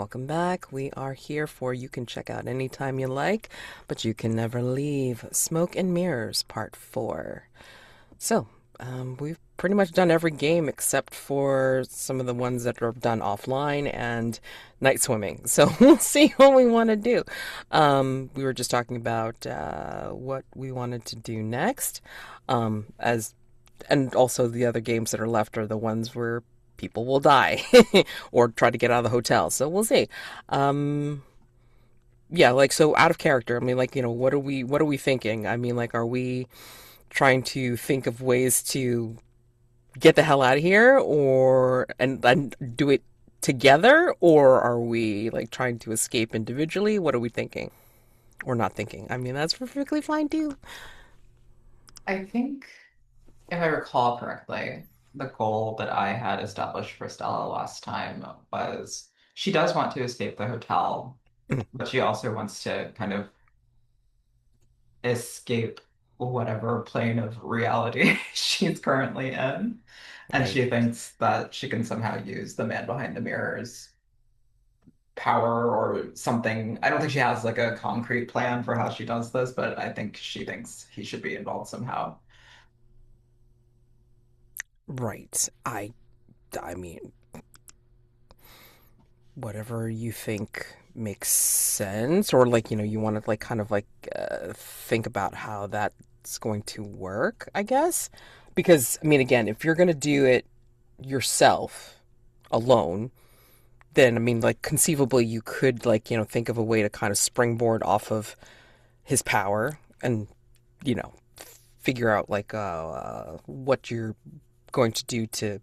welcome back. We are here for You Can Check Out Anytime You Like, but You Can Never Leave. Smoke and Mirrors, Part 4. So, we've pretty much done every game except for some of the ones that are done offline and night swimming. So we'll see what we want to do. We were just talking about what we wanted to do next, as and also the other games that are left are the ones where people will die or try to get out of the hotel. So we'll see. Um, yeah, like so out of character. I mean, like what are we thinking? I mean, like, are we trying to think of ways to get the hell out of here, or and do it together, or are we like trying to escape individually? What are we thinking or not thinking? I mean, that's perfectly fine too. I think if I recall correctly, the goal that I had established for Stella last time was she does want to escape the hotel, but she also wants to kind of escape whatever plane of reality she's currently in. And Right. she thinks that she can somehow use the man behind the mirror's power or something. I don't think she has like a concrete plan for how she does this, but I think she thinks he should be involved somehow. Right. I mean, whatever you think makes sense, or like you want to like kind of like think about how that's going to work, I guess. Because I mean, again, if you're going to do it yourself alone, then I mean, like, conceivably you could like think of a way to kind of springboard off of his power and you know figure out like what you're going to do to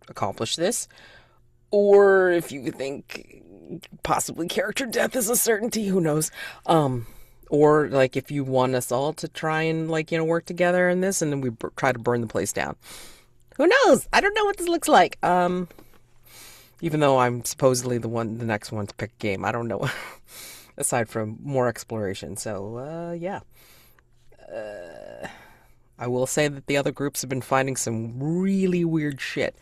accomplish this. Or if you think possibly character death is a certainty, who knows? Um, or like if you want us all to try and like work together in this, and then we try to burn the place down. Who knows? I don't know what this looks like. Even though I'm supposedly the next one to pick a game, I don't know. Aside from more exploration, so yeah. I will say that the other groups have been finding some really weird shit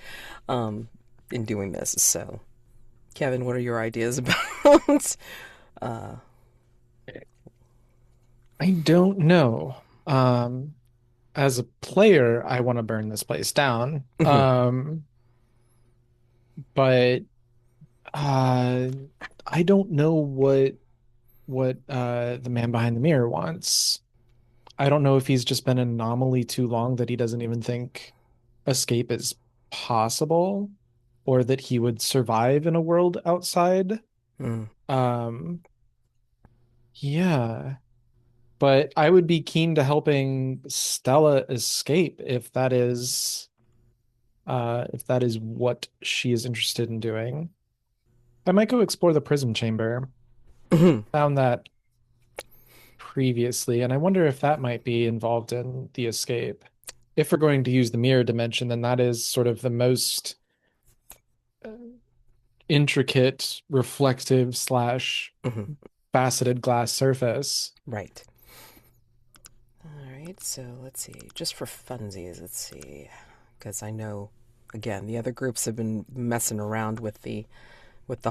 um, in doing this. So, Kevin, what are your ideas about? uh, I don't know. As a player, I want to burn this place down. mhm, But uh, I don't know what the man behind the mirror wants. I don't know if he's just been an anomaly too long that he doesn't even think escape is possible, or that he would survive in a world outside. mm, Um, yeah. But I would be keen to helping Stella escape if that is what she is interested in doing. I might go explore the prison chamber. mhm. Found that previously, and I wonder if that might be involved in the escape. If we're going to use the mirror dimension, then that is sort of the most uh, intricate, reflective slash Mhm. faceted glass surface. Right. All right. So let's see. Just for funsies, let's see. Because I know, again, the other groups have been messing around with the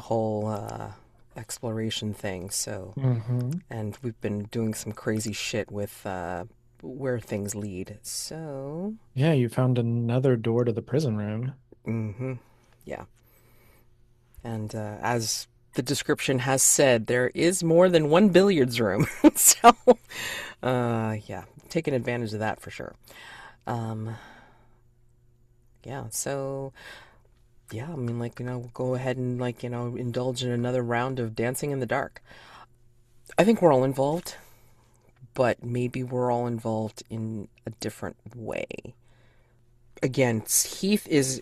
whole exploration thing. So, Hmm. and we've been doing some crazy shit with where things lead. So, Yeah, you found another door to the prison room. yeah. And as the description has said, there is more than one billiards room. So, yeah, taking advantage of that for sure. Um, yeah, so, yeah, I mean, like, we'll go ahead and, like, indulge in another round of Dancing in the Dark. I think we're all involved, but maybe we're all involved in a different way. Again, Heath is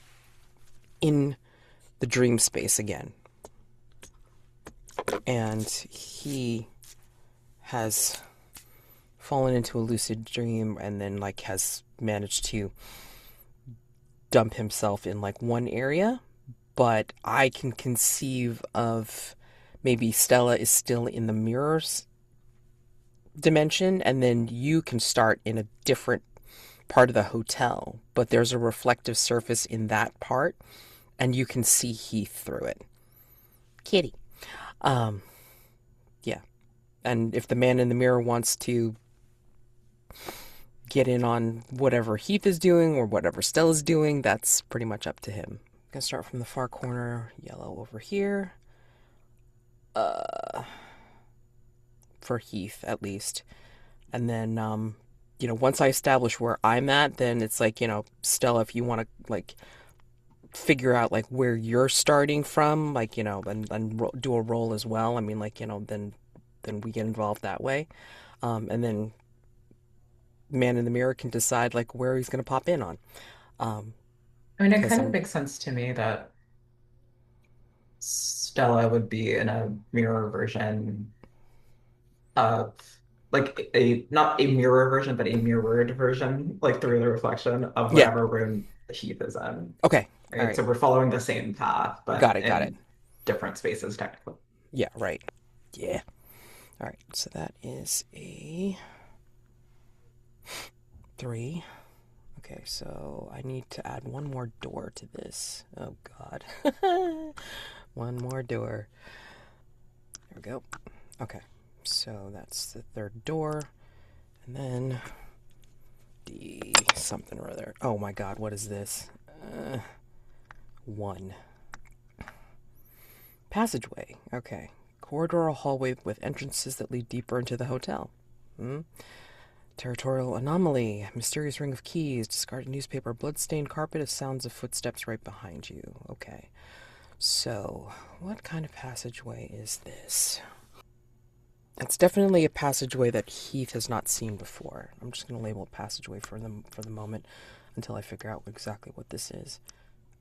in the dream space again, and he has fallen into a lucid dream and then like has managed to dump himself in like one area, but I can conceive of maybe Stella is still in the mirrors dimension, and then you can start in a different part of the hotel, but there's a reflective surface in that part and you can see Heath through it. Kitty. Um, yeah. And if the man in the mirror wants to get in on whatever Heath is doing or whatever Stella's doing, that's pretty much up to him. Gonna start from the far corner, yellow over here. For Heath, at least. And then, once I establish where I'm at, then it's like, Stella, if you want to, like, figure out, like, where you're starting from, like, and do a roll as well. I mean, like, then we get involved that way. And then man in the mirror can decide, like, where he's going to pop in on. Um, I mean, it because kind of I'm, makes sense to me that Stella would be in a mirror version of like a not a mirror version, but a mirrored version, like through the reflection of yeah. whatever room Heath is in. Okay. All Right. right. So we're following the same path, Got but it. Got it. in different spaces technically. Yeah. Right. Yeah. All right. So that is a 3. Okay, so I need to add one more door to this. Oh, God. One more door. There we go. Okay, so that's the third door. And then D something or other. Oh, my God, what is this? 1. Passageway. Okay. Corridor or hallway with entrances that lead deeper into the hotel. Territorial anomaly, mysterious ring of keys, discarded newspaper, blood-stained carpet, sounds of footsteps right behind you. Okay, so what kind of passageway is this? It's definitely a passageway that Heath has not seen before. I'm just going to label it passageway for the moment until I figure out exactly what this is.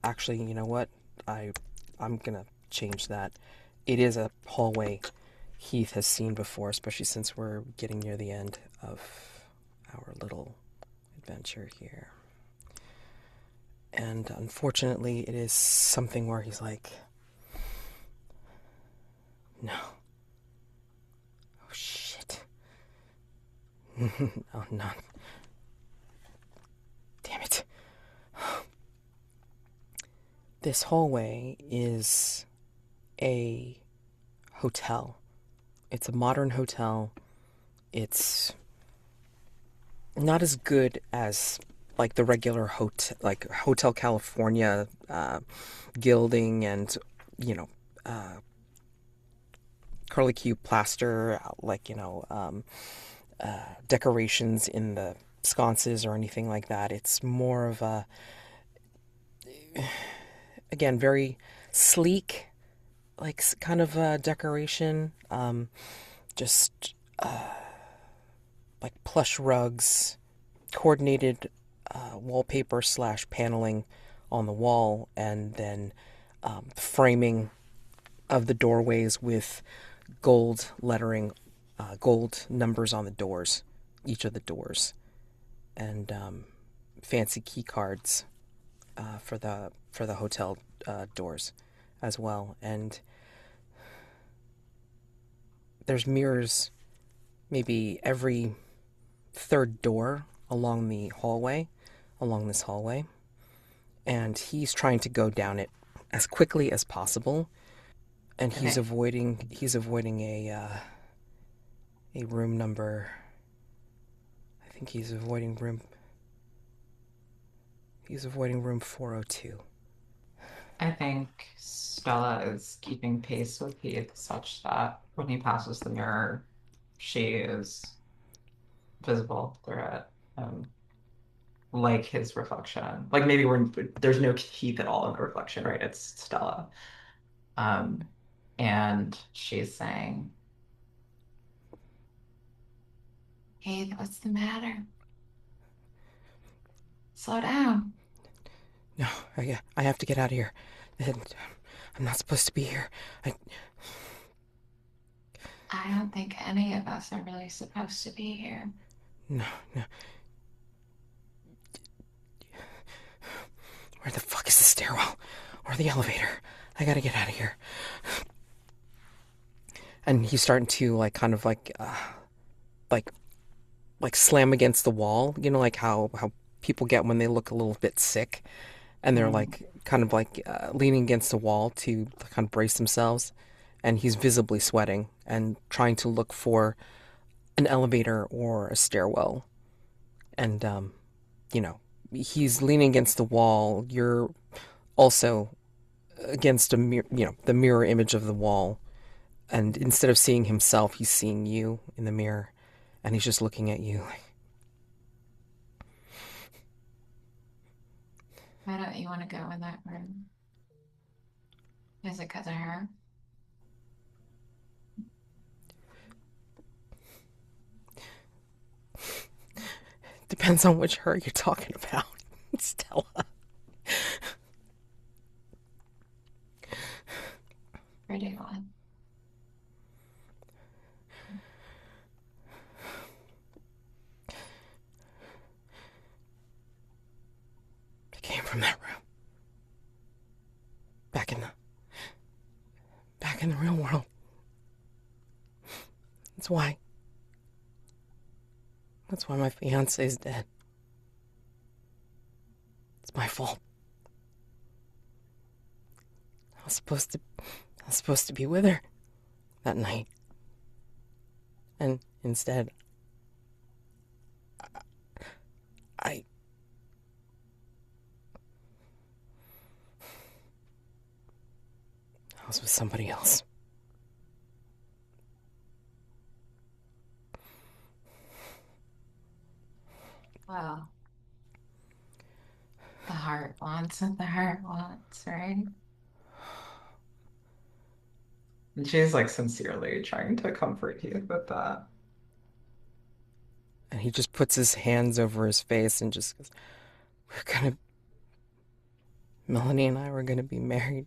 Actually, you know what? I'm going to change that. It is a hallway Heath has seen before, especially since we're getting near the end of our little adventure here. And unfortunately, it is something where he's like, no. Oh, shit. Oh, no. Damn it. This hallway is a hotel. It's a modern hotel. It's not as good as like the regular Hotel California gilding and you know curly Q plaster, decorations in the sconces or anything like that. It's more of a, again, very sleek, like kind of a decoration. Just like plush rugs, coordinated wallpaper slash paneling on the wall, and then framing of the doorways with gold lettering, gold numbers on the doors, each of the doors, and fancy key cards for the hotel doors as well. And there's mirrors maybe every third door along this hallway, and he's trying to go down it as quickly as possible, and he's Okay. avoiding a room number. I think he's avoiding room 402. I think Stella is keeping pace with Heath such that when he passes the mirror, she is visible through it. Like his reflection. Like maybe there's no Heath at all in the reflection, right? It's Stella. Um, and she's saying, "Hey, what's the matter? Slow down." No, I have to get out of here. I'm not supposed to be here. I don't think any of us are really supposed to be here. No, no. Where the fuck is the stairwell or the elevator? I gotta get out of here. And he's starting to like like slam against the wall. You know, like how people get when they look a little bit sick, and they're Mm. like kind of like leaning against the wall to kind of brace themselves. and he's visibly sweating and trying to look for an elevator or a stairwell. And, you know, he's leaning against the wall. You're also against a mirror, the mirror image of the wall. And instead of seeing himself, he's seeing you in the mirror. And he's just looking at you. Why don't you want to go in that room? Is it because of her? Depends on which her you're talking about, Stella. Pretty one. I came from that room. Back in the real world. That's why. That's why my fiance is dead. It's my fault. I was supposed to be with her that night. And instead, I was with somebody else. Well, the heart wants what the heart wants, right? And she's like sincerely trying to comfort you with that. And he just puts his hands over his face and just goes, Melanie and I were gonna be married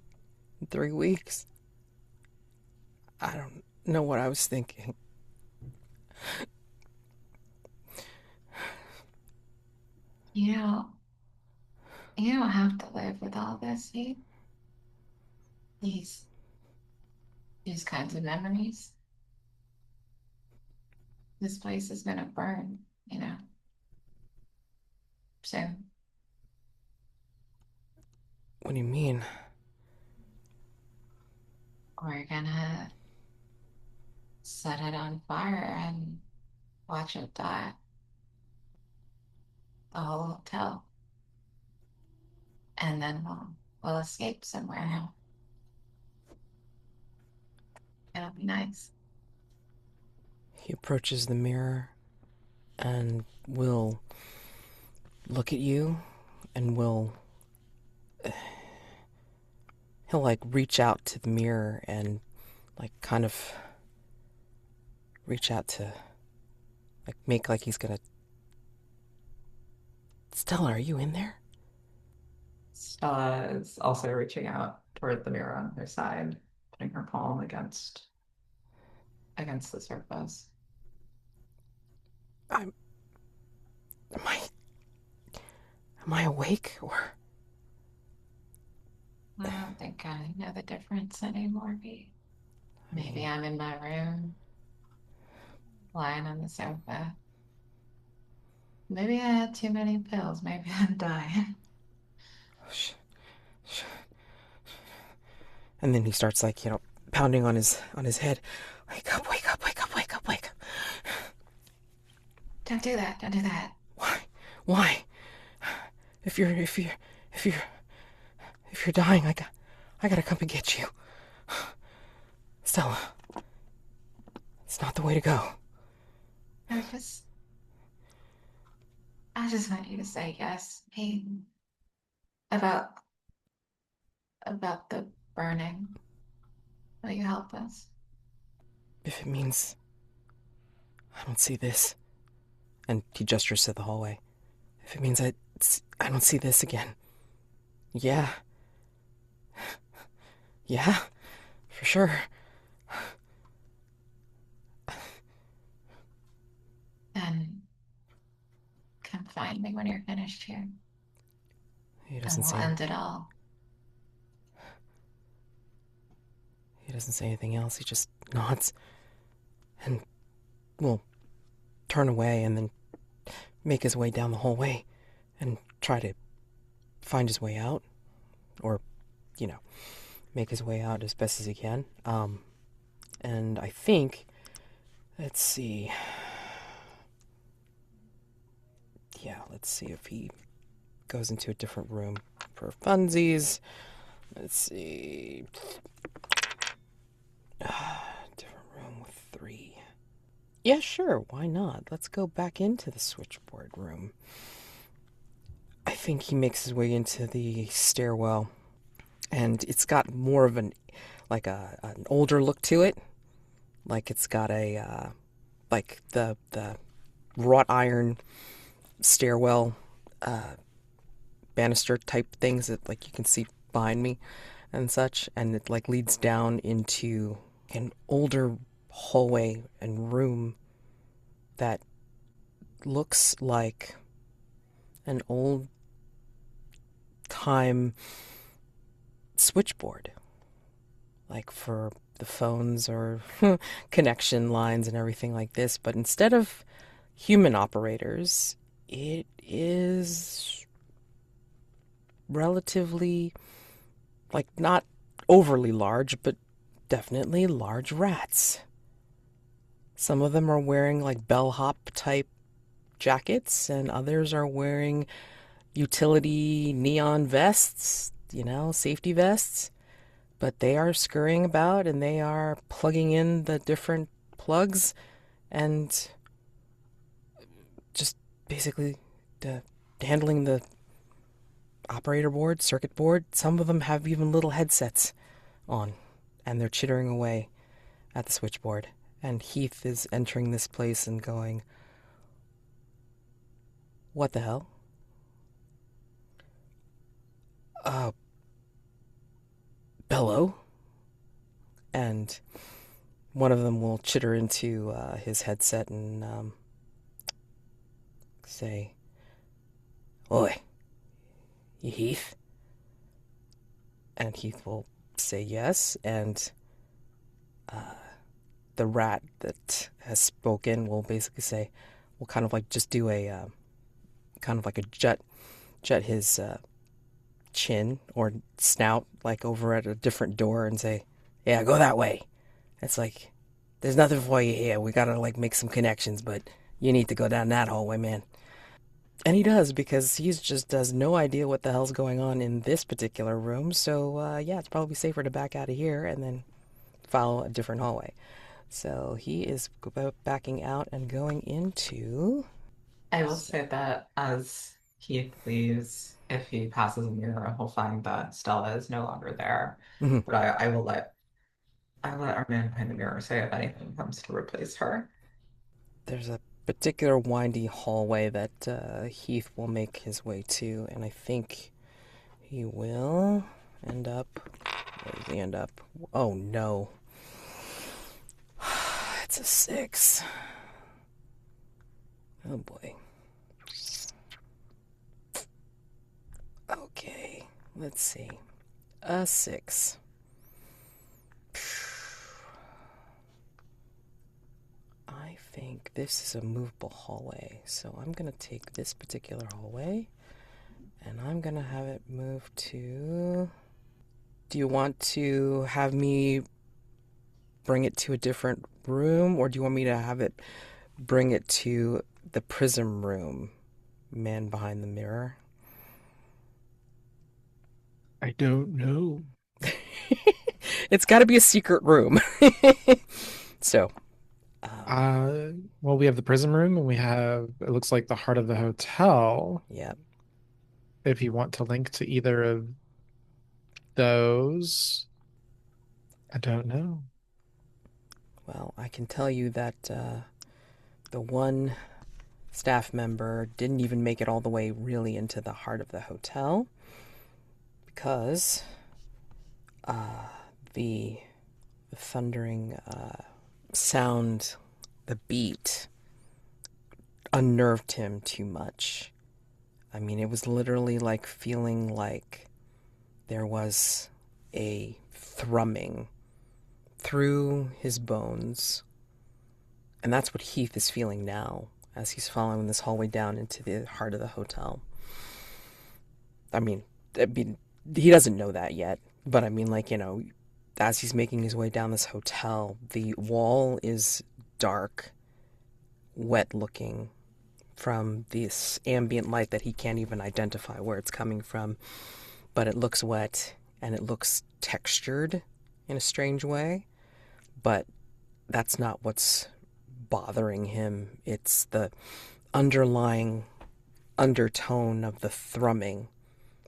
in 3 weeks. I don't know what I was thinking. You know, you don't have to live with all this, Heath. These these kinds of memories. This place is gonna burn, soon. What do you mean? We're gonna set it on fire and watch it die. The whole hotel. And then we'll escape somewhere now. It'll be nice. He approaches the mirror and will look at you and he'll like reach out to the mirror and like kind of reach out to like make like he's gonna. Stella, are you in there? Stella is also reaching out toward the mirror on her side, putting her palm against the surface. I'm. Am I? Am I awake or? I don't think I know the difference anymore, B. Maybe I'm in my room, lying on the sofa. Maybe I had too many pills. Maybe I'm dying. And then he starts like pounding on his head. Wake up! Wake up! Wake up! Wake up! Wake up! Don't do that. Don't do that. Why? Why? If you're dying, I gotta come and get you. Stella, it's not the way to go. I just want you to say yes, Pete. About the burning. Will you help us? If it means I don't see this, and he gestures to the hallway. If it means I don't see this again. Yeah. Yeah, for sure. Then come find me when you're finished here. He And doesn't we'll say. end it all. He doesn't say anything else. He just nods, and will turn away, and then make his way down the hallway, and try to find his way out, or, make his way out as best as he can. And I think, let's see. Yeah, let's see if he goes into a different room for funsies. Let's see. Different room with 3. Yeah, sure, why not? Let's go back into the switchboard room. I think he makes his way into the stairwell, and it's got more of an older look to it. Like it's got a like the wrought iron stairwell banister type things that like you can see behind me and such, and it like leads down into an older hallway and room that looks like an old time switchboard, like for the phones or connection lines and everything like this, but instead of human operators, it is relatively, like, not overly large, but definitely large rats. Some of them are wearing like bellhop type jackets, and others are wearing utility neon vests, safety vests. But they are scurrying about and they are plugging in the different plugs and just basically handling the operator board, circuit board. Some of them have even little headsets on, and they're chittering away at the switchboard. And Heath is entering this place and going, "What the hell? Bello?" And one of them will chitter into his headset and say, "Oi, you Heath?" And Heath will say yes, and the rat that has spoken will basically say, will kind of like just do a kind of like a jet his chin or snout like over at a different door and say, "Yeah, go that way." It's like, "There's nothing for you here. We gotta like make some connections, but you need to go down that hallway, man." And he does, because he just has no idea what the hell's going on in this particular room. So yeah, it's probably safer to back out of here and then follow a different hallway. So he is backing out and going into. I will say that as Heath leaves, if he passes a mirror, he'll find that Stella is no longer there. Mhm. But I will let our man behind the mirror say if anything comes to replace her. There's a particular windy hallway that Heath will make his way to, and I think he will end up. Where does he end up? Oh no. It's a 6. Oh boy. Okay, let's see. A 6. I think this is a movable hallway, so I'm gonna take this particular hallway and I'm gonna have it move to. Do you want to have me bring it to a different room, or do you want me to have it bring it to the prism room, man behind the mirror? I don't know. It's got to be a secret room. So, Well, we have the prison room and we have, it looks like the heart of the hotel. yeah. If you want to link to either of those, I don't know. Well, I can tell you that the one staff member didn't even make it all the way really into the heart of the hotel because the thundering sound, the beat, unnerved him too much. I mean, it was literally like feeling like there was a thrumming through his bones. And that's what Heath is feeling now as he's following this hallway down into the heart of the hotel. I mean, he doesn't know that yet, but I mean, like, as he's making his way down this hotel, the wall is dark, wet looking from this ambient light that he can't even identify where it's coming from. But it looks wet and it looks textured in a strange way. But that's not what's bothering him. It's the underlying undertone of the thrumming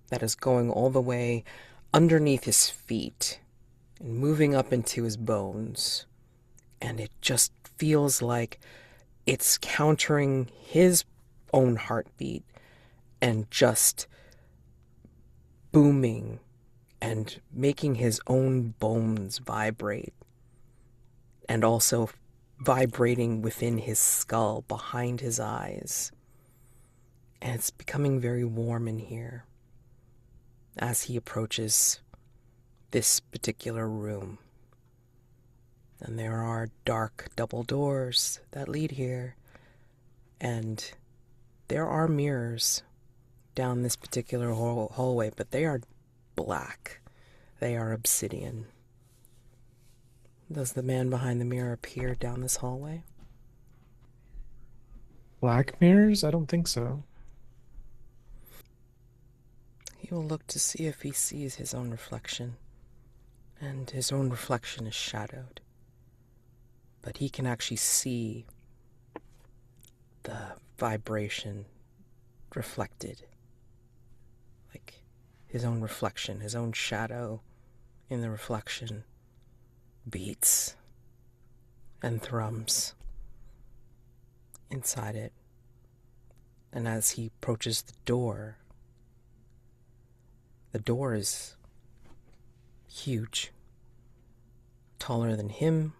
that is going all the way underneath his feet and moving up into his bones. And it just feels like it's countering his own heartbeat and just booming and making his own bones vibrate, and also vibrating within his skull behind his eyes. And it's becoming very warm in here as he approaches this particular room. And there are dark double doors that lead here. And there are mirrors down this particular hallway, but they are black. They are obsidian. Does the man behind the mirror appear down this hallway? Black mirrors? I don't think so. He will look to see if he sees his own reflection. And his own reflection is shadowed. But he can actually see the vibration reflected. Like his own reflection, his own shadow in the reflection beats and thrums inside it. And as he approaches the door is huge, taller than him.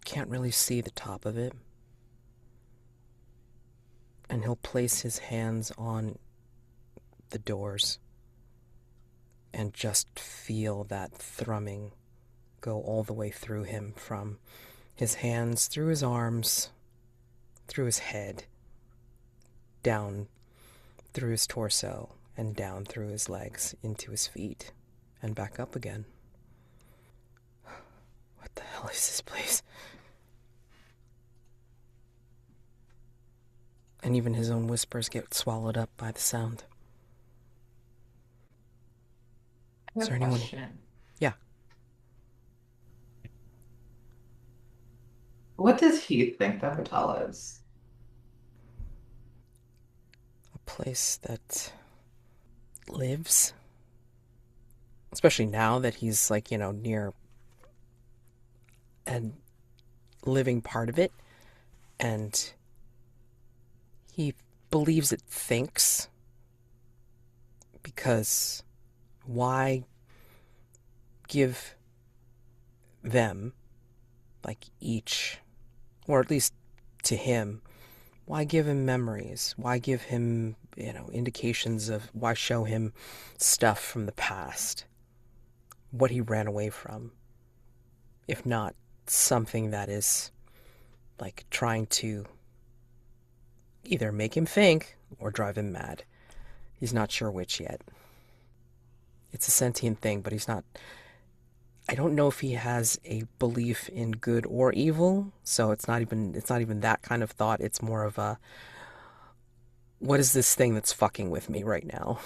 Can't really see the top of it. And he'll place his hands on the doors and just feel that thrumming go all the way through him, from his hands, through his arms, through his head, down through his torso, and down through his legs, into his feet, and back up again. What the hell is this place? And even his own whispers get swallowed up by the sound. I have Is there a anyone? question. Yeah. What does Heath think the hotel is? A place that lives. Especially now that he's like, near a living part of it. And he believes it thinks. Because why give them, like each, or at least to him, why give him memories? Why give him, indications of, why show him stuff from the past? What he ran away from? If not something that is, like, trying to either make him think or drive him mad. He's not sure which yet. It's a sentient thing, but he's not... I don't know if he has a belief in good or evil, so it's not even that kind of thought. It's more of a, what is this thing that's fucking with me right now?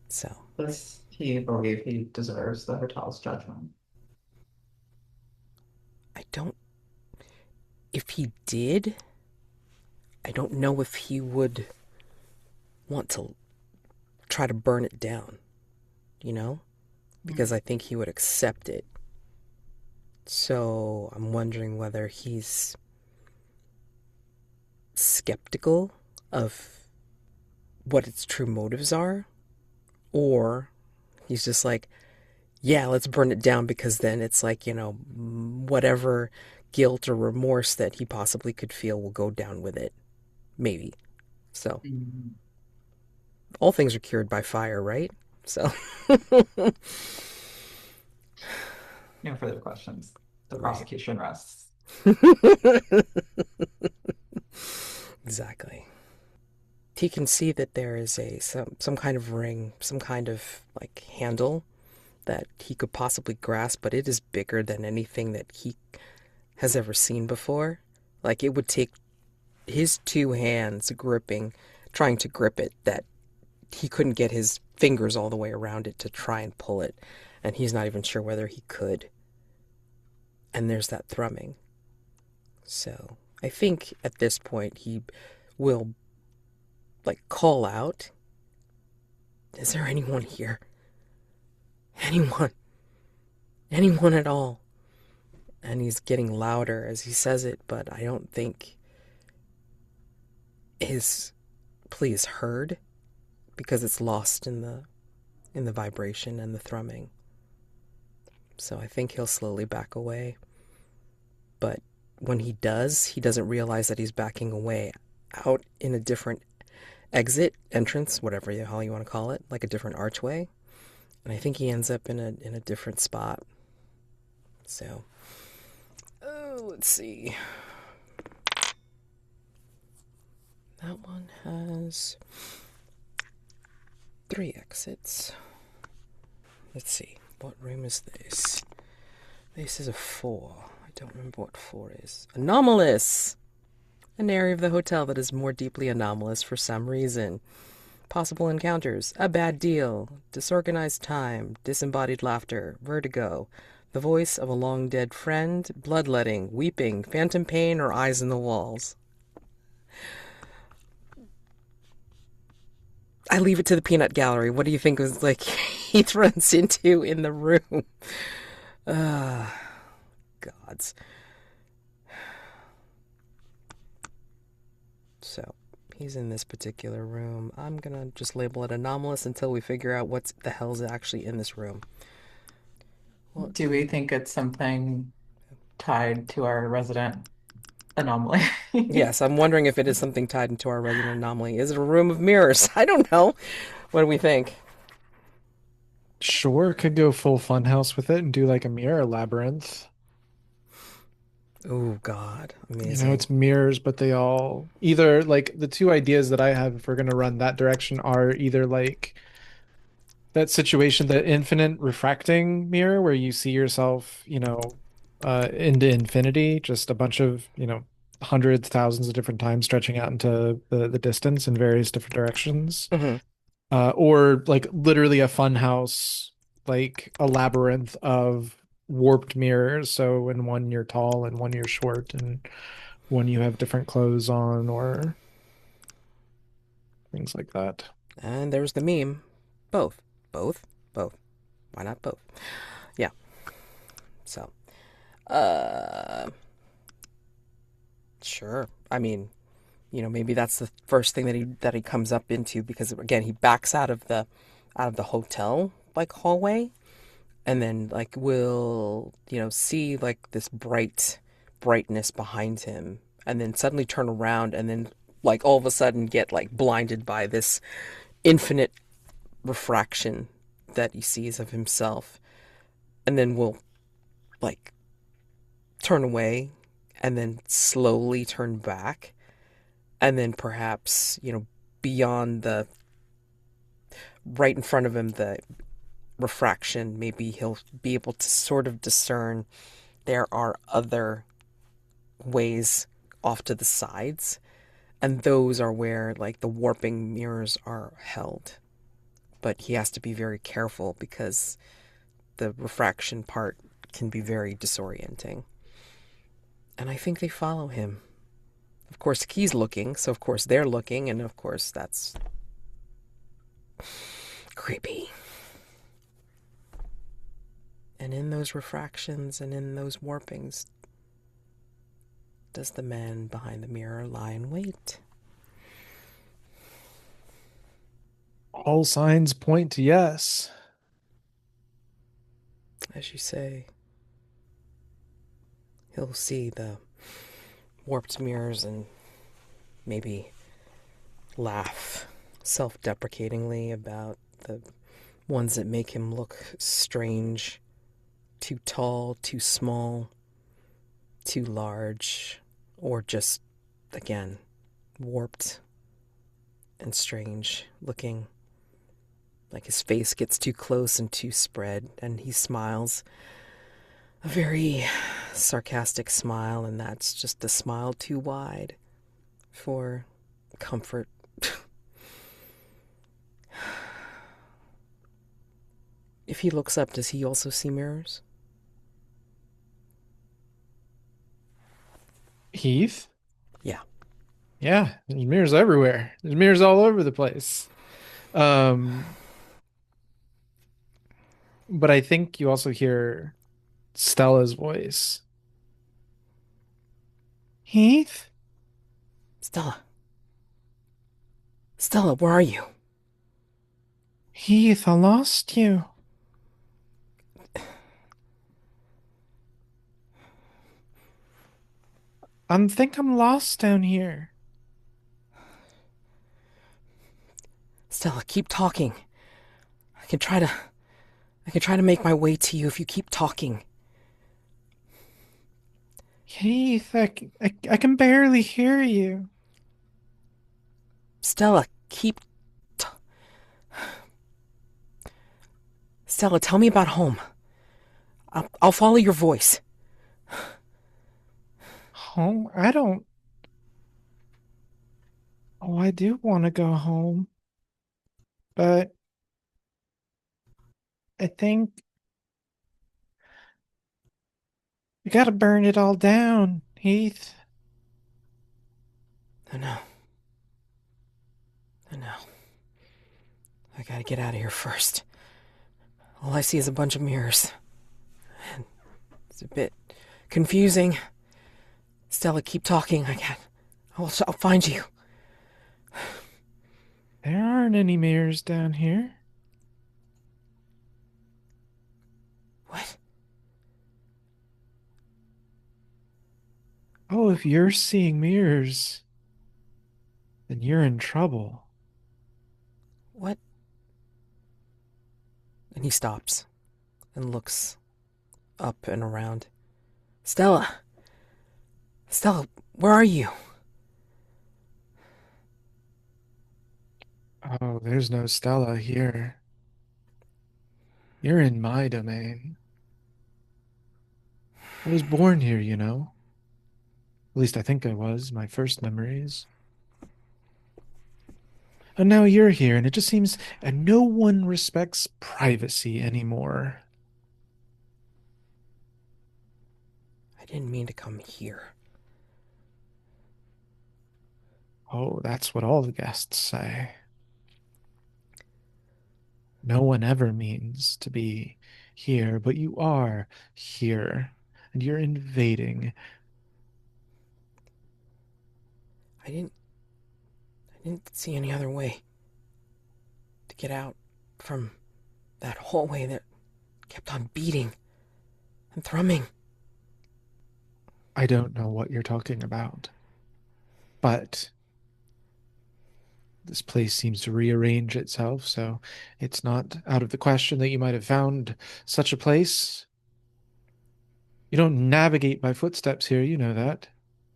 So, Does he believe he deserves the hotel's judgment? if he did, I don't know if he would want to try to burn it down, because I think he would accept it. So I'm wondering whether he's skeptical of what its true motives are, or he's just like, yeah, let's burn it down, because then it's like, whatever guilt or remorse that he possibly could feel will go down with it. Maybe. So, all things are cured by fire, right? So. No further questions. The Right. prosecution rests. Exactly. He can see that there is some kind of ring, some kind of like handle that he could possibly grasp, but it is bigger than anything that he has ever seen before. Like, it would take his two hands trying to grip it, that he couldn't get his fingers all the way around it to try and pull it. And he's not even sure whether he could. And there's that thrumming. So I think at this point he will, like, call out, "Is there anyone here? Anyone? Anyone at all?" And he's getting louder as he says it, but I don't think his plea is heard because it's lost in the vibration and the thrumming. So I think he'll slowly back away. But when he does, he doesn't realize that he's backing away out in a different entrance, whatever the hell you want to call it, like a different archway. And I think he ends up in a different spot. So, let's see. That one has 3 exits. Let's see. What room is this? This is a 4. I don't remember what 4 is. Anomalous! An area of the hotel that is more deeply anomalous for some reason. Possible encounters. A bad deal. Disorganized time. Disembodied laughter. Vertigo. The voice of a long-dead friend. Bloodletting. Weeping. Phantom pain or eyes in the walls. I leave it to the peanut gallery. What do you think was, like, Heath runs into in the room? Gods. So, he's in this particular room. I'm gonna just label it anomalous until we figure out what the hell's actually in this room. Do we think it's something tied to our resident anomaly? Yes, I'm wondering if it is something tied into our resident anomaly. Is it a room of mirrors? I don't know. What do we think? Sure, could go full funhouse with it and do like a mirror labyrinth. Oh, God. You Amazing. know, it's mirrors, but they all either like the two ideas that I have if we're going to run that direction are either like that situation, the infinite refracting mirror where you see yourself, into infinity, just a bunch of, hundreds, thousands of different times stretching out into the distance in various different directions. Mm-hmm. Or like literally a fun house, like a labyrinth of warped mirrors. So in one you're tall and one you're short and one you have different clothes on or things like that. And there's the meme. Both. Both. Both. Why not both? Yeah. So, sure. I mean, maybe that's the first thing that he comes up into, because again, he backs out of the hotel, like, hallway, and then, like, will see, like, this brightness behind him, and then suddenly turn around, and then, like, all of a sudden get, like, blinded by this infinite refraction that he sees of himself, and then will, like, turn away and then slowly turn back, and then perhaps, beyond right in front of him, the refraction, maybe he'll be able to sort of discern there are other ways off to the sides, and those are where, like, the warping mirrors are held. But he has to be very careful because the refraction part can be very disorienting. And I think they follow him. Of course, he's looking, so of course they're looking, and of course that's creepy. And in those refractions and in those warpings, does the man behind the mirror lie in wait? All signs point to yes. As you say, he'll see the warped mirrors and maybe laugh self-deprecatingly about the ones that make him look strange, too tall, too small, too large, or just, again, warped and strange looking. Like his face gets too close and too spread, and he smiles. A very sarcastic smile, and that's just a smile too wide for comfort. If he looks up, does he also see mirrors? Heath? Yeah. Yeah, there's mirrors everywhere. There's mirrors all over the place. Um, but I think you also hear Stella's voice. Heath? Stella. Stella, where are you? Heath, I lost you. I think I'm lost down here. Stella, keep talking. I can try to I can try to make my way to you if you keep talking. Heath, I can barely hear you. Stella, t- Stella, tell me about home. I'll follow your voice. Home? I don't. Oh, I do want to go home, but I think we gotta burn it all down, Heath. I know. I know. I gotta get out of here first. All I see is a bunch of mirrors. It's a bit confusing. Stella, keep talking. I'll find you. There aren't any mirrors down here. What? Oh, if you're seeing mirrors, then you're in trouble. What? And he stops and looks up and around. Stella! Stella, where are you? Oh, there's no Stella here. You're in my domain. I was born here, you know. At least I think I was, my first memories. And now you're here, and it just seems and no one respects privacy anymore. I didn't mean to come here. Oh, that's what all the guests say. No one ever means to be here, but you are here, and you're invading. I didn't I didn't see any other way to get out from that hallway that kept on beating and thrumming. I don't know what you're talking about, but this place seems to rearrange itself, so it's not out of the question that you might have found such a place. You don't navigate by footsteps here, you know that.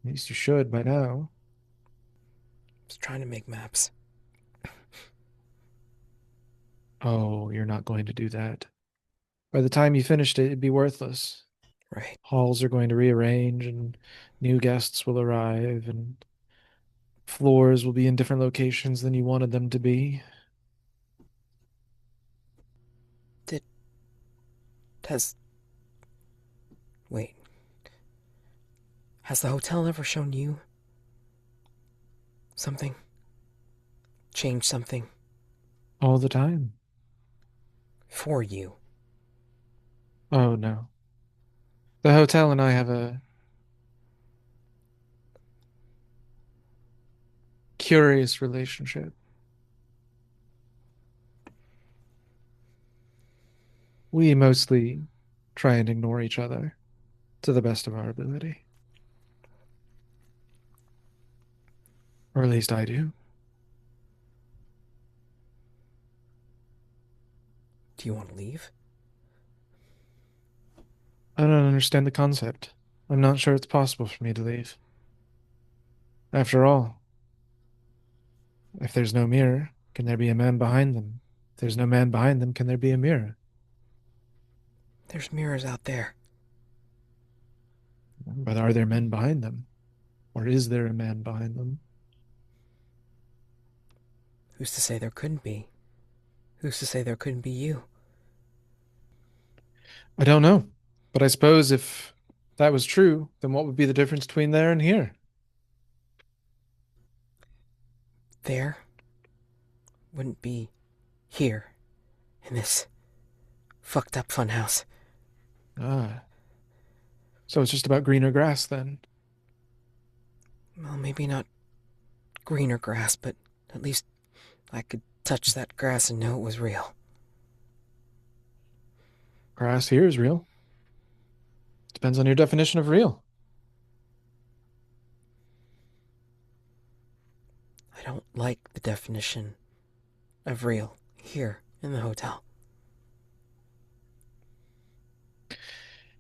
At least you should by now. I was trying to make maps. Oh, you're not going to do that. By the time you finished it, it'd be worthless. Right. Halls are going to rearrange, and new guests will arrive, and floors will be in different locations than you wanted them to be. Did has wait. Has the hotel ever shown you something? Changed something All the time. for you? Oh, no. The hotel and I have a curious relationship. We mostly try and ignore each other to the best of our ability. Or at least I do. Do you want to leave? I don't understand the concept. I'm not sure it's possible for me to leave. After all, if there's no mirror, can there be a man behind them? there's no man behind them, can there be a mirror? There's mirrors out there. But are there men behind them? Or is there a man behind them? Who's to say there couldn't be? Who's to say there couldn't be you? I don't know. But I suppose if that was true, then what would be the difference between there and here? There wouldn't be here in this fucked up funhouse. Ah. So it's just about greener grass then. Well, maybe not greener grass, but at least I could touch that grass and know it was real. Grass here is real. Depends on your definition of real. I don't like the definition of real here in the hotel.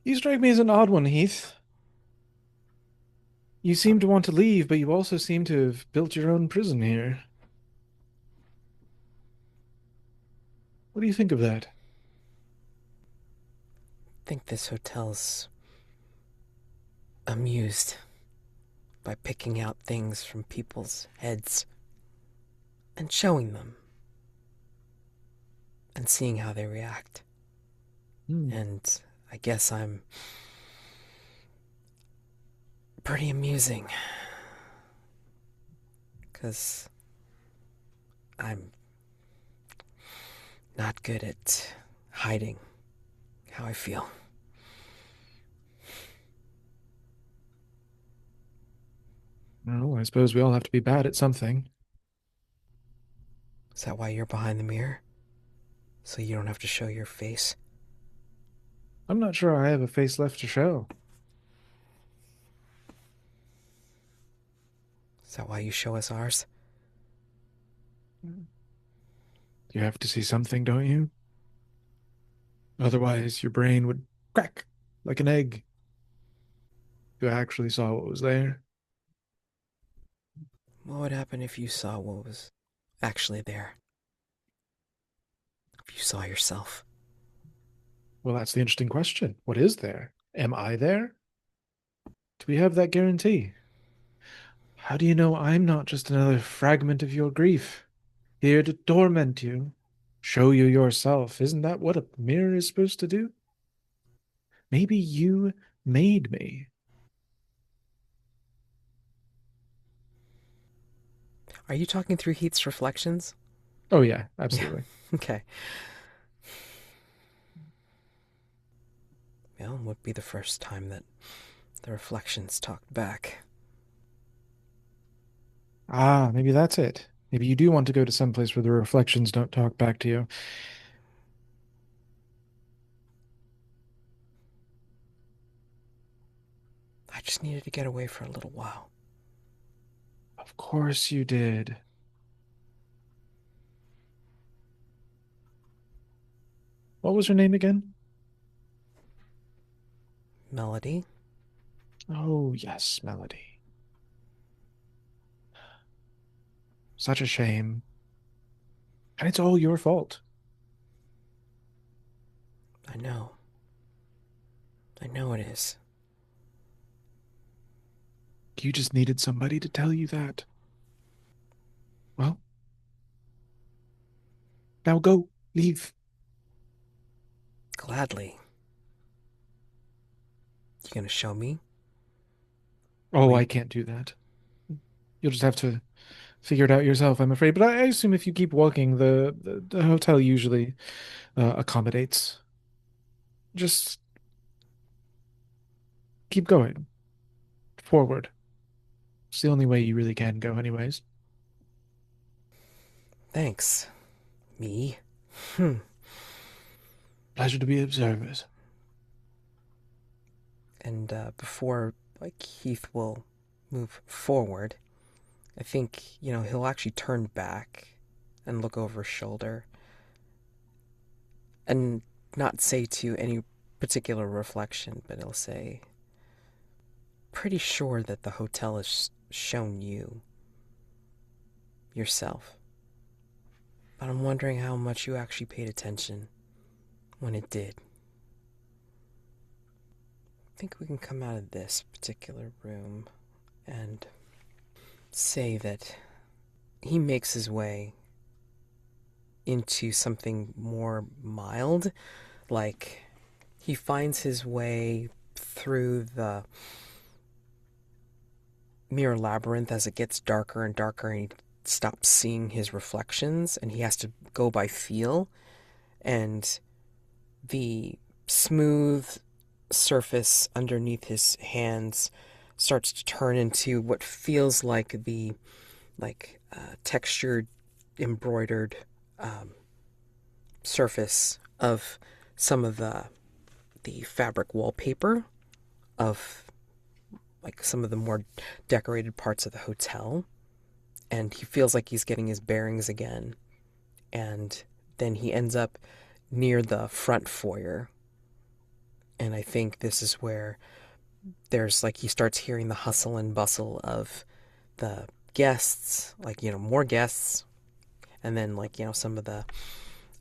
You strike me as an odd one, Heath. You seem to want to leave, but you also seem to have built your own prison here. What do you think of that? I think this hotel's amused by picking out things from people's heads and showing them and seeing how they react. And I guess I'm pretty amusing, because I'm not good at hiding how I feel. Well, I suppose we all have to be bad at something. Is that why you're behind the mirror? So you don't have to show your face? I'm not sure I have a face left to show. Is that why you show us ours? You have to see something, don't you? Otherwise, your brain would crack like an egg. You actually saw what was there. What would happen if you saw what was actually there? If you saw yourself? Well, that's the interesting question. What is there? Am I there? Do we have that guarantee? How do you know I'm not just another fragment of your grief, here to torment you, show you yourself? Isn't that what a mirror is supposed to do? Maybe you made me. Are you talking through Heath's reflections? Oh, yeah, absolutely. Okay. Well, it would be the first time that the reflections talked back. Ah, maybe that's it. Maybe you do want to go to some place where the reflections don't talk back to you. I just needed to get away for a little while. Of course you did. What was her name again? Melody? Oh, yes, Melody. Such a shame. And it's all your fault. I know. I know it is. You just needed somebody to tell you that. Well, now go. Leave. Gladly. You gonna show me? Oh, Wait. I can't do that. You'll just have to figure it out yourself, I'm afraid. But I assume if you keep walking, the hotel usually accommodates. Just keep going. Forward. It's the only way you really can go, anyways. Thanks. Me? Pleasure to be of service. And before, Heath will move forward, I think, he'll actually turn back and look over his shoulder and not say to any particular reflection, but he'll say, pretty sure that the hotel has shown you yourself. but I'm wondering how much you actually paid attention when it did. I think we can come out of this particular room and say that he makes his way into something more mild. Like, he finds his way through the mirror labyrinth as it gets darker and darker, and he stops seeing his reflections, and he has to go by feel. And the smooth surface underneath his hands starts to turn into what feels like the textured, embroidered um, surface of some of the fabric wallpaper of like some of the more decorated parts of the hotel. And he feels like he's getting his bearings again. And then he ends up near the front foyer. And I think this is where there's like he starts hearing the hustle and bustle of the guests, like, more guests. And then, like, some of the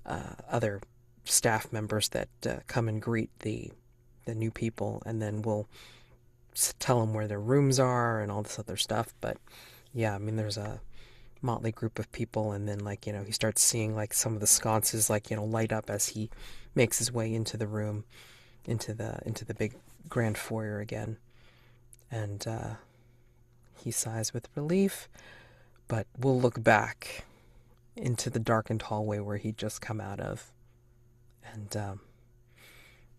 other staff members that come and greet the new people, and then we'll tell them where their rooms are and all this other stuff. But yeah, I mean, there's a motley group of people, and then, like, he starts seeing like some of the sconces, like, light up as he makes his way into the room, into the big grand foyer again. And he sighs with relief, but we'll look back into the darkened hallway where he'd just come out of, and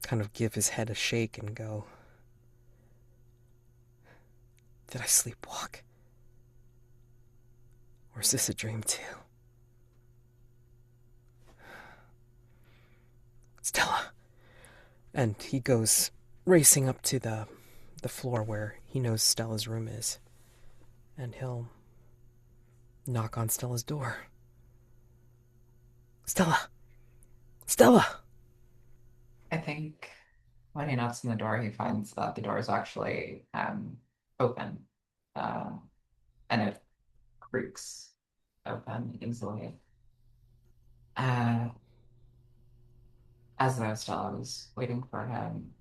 kind of give his head a shake and go, did I sleepwalk? Or is this a dream too? Stella! And he goes racing up to the floor where he knows Stella's room is. And he'll knock on Stella's door. Stella! Stella! I think when he knocks on the door, he finds that the door is actually open, uh, and it creaks open easily. Uh, as though Stella was waiting for him.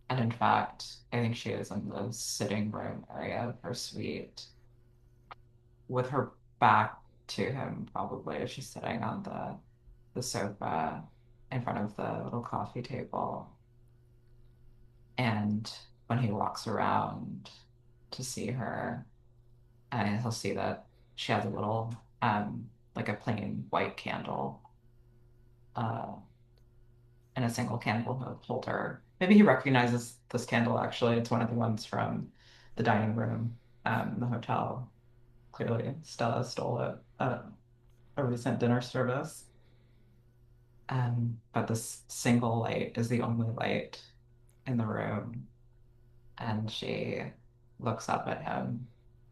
And in fact, I think she is in the sitting room area of her suite with her back to him, probably, as she's sitting on the sofa in front of the little coffee table. And when he walks around to see her, and he'll see that she has a little, like a plain white candle, uh, and a single candle holder. Maybe he recognizes this candle actually. It's one of the ones from the dining room in the hotel. Clearly, Stella stole it at a recent dinner service. But this single light is the only light in the room, and she looks up at him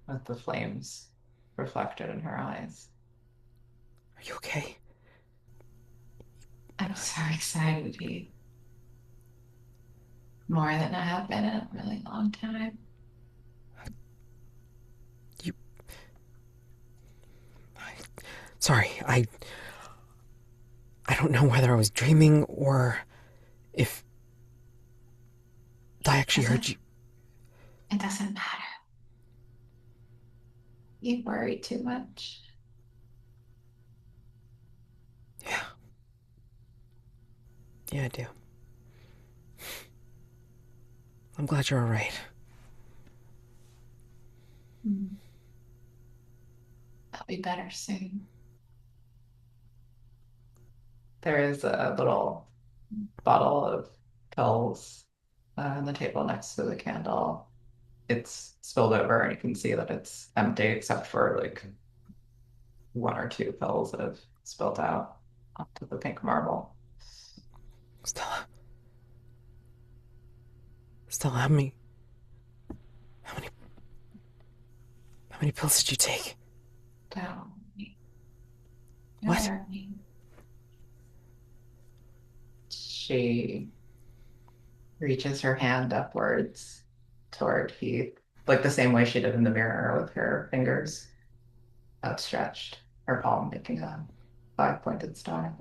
with the flames reflected in her eyes. Are you okay? I'm so excited, Heath. More than I have been in a really long time. You. Sorry, I don't know whether I was dreaming or if I actually heard you. It doesn't matter. You worry too much. Yeah. Yeah, I do. I'm glad you're alright. Mm. I'll be better soon. There is a little bottle of pills on the table next to the candle. It's spilled over, and you can see that it's empty except for like one or two pills that have spilled out onto the pink marble. Stella. Stella, how many, how many pills did you take? Don't me. Don't What? hurt me. She reaches her hand upwards toward Heath, like the same way she did in the mirror with her fingers outstretched, her palm making 5-pointed star.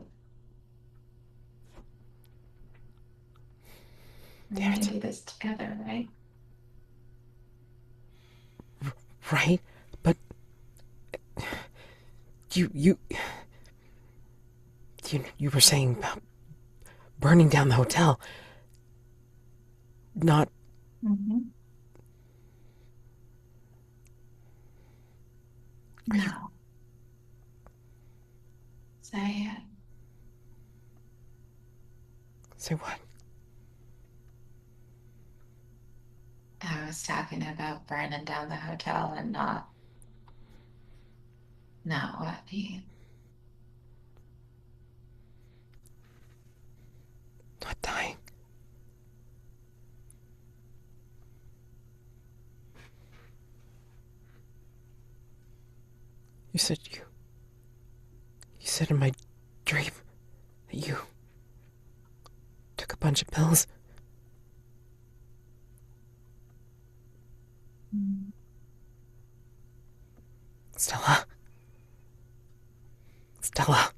We Damn can it. do this together, right? Right? But you you you were saying about burning down the hotel. Not Mm-hmm. are you No. Say it. say what? I was talking about burning down the hotel and not what he. Not dying. You said you said in my dream that you took a bunch of pills. Mm. Stella. Stella.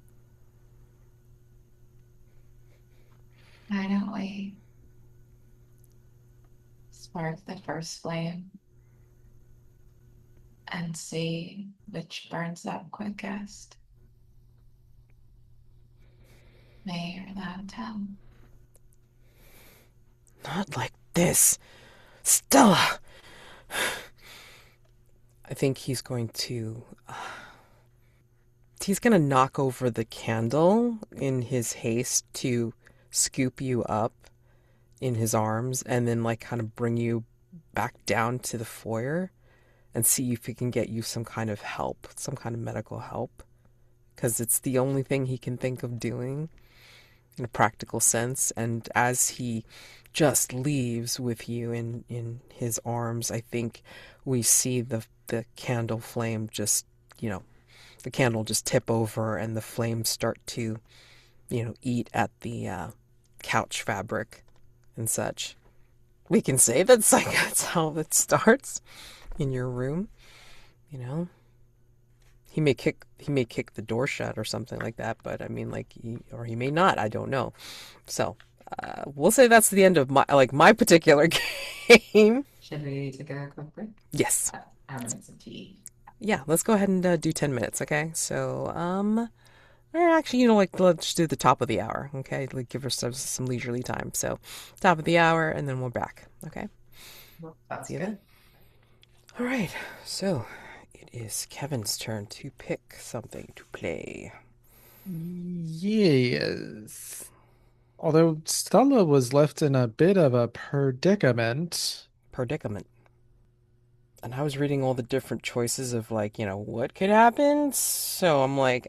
Why don't we spark the first flame and see which burns up quickest? Me or the hotel? Not like this. Stella. I think he's going to knock over the candle in his haste to scoop you up in his arms and then like kind of bring you back down to the foyer and see if he can get you some kind of help, some kind of medical help, because it's the only thing he can think of doing in a practical sense. And as he just leaves with you in his arms, I think we see the candle flame just, you know, the candle just tip over and the flames start to, eat at the couch fabric and such. We can say that's like that's how it starts in your room, you know. He may kick the door shut or something like that, but I mean, like, or he may not. I don't know. So we'll say that's the end of my particular game. Should we take a quick break? Yes. I'm gonna make some tea. Yeah. Let's go ahead and do 10 minutes. Okay. So actually, like let's do the top of the hour. Okay. Like give ourselves some leisurely time. So top of the hour, and then we're back. Okay. Well, that's See you then. good. All right. So it is Kevin's turn to pick something to play. Yes. Although Stella was left in a bit of a predicament. Predicament. And I was reading all the different choices of like, what could happen. So I'm like,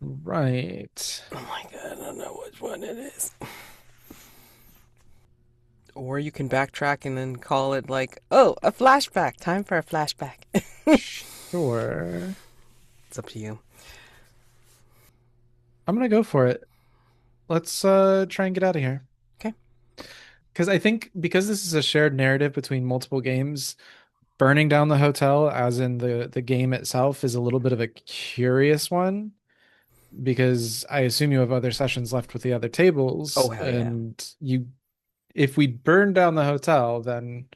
Right. oh my god, I don't know which one it is. Or you can backtrack and then call it like, oh, a flashback. Time for a flashback. Sure. It's up to you. I'm gonna go for it. Let's try and get out of here. Okay. Because I think because this is a shared narrative between multiple games, burning down the hotel, as in the game itself, is a little bit of a curious one. Because I assume you have other sessions left with the other Oh tables, hell yeah. and if we burn down the hotel, then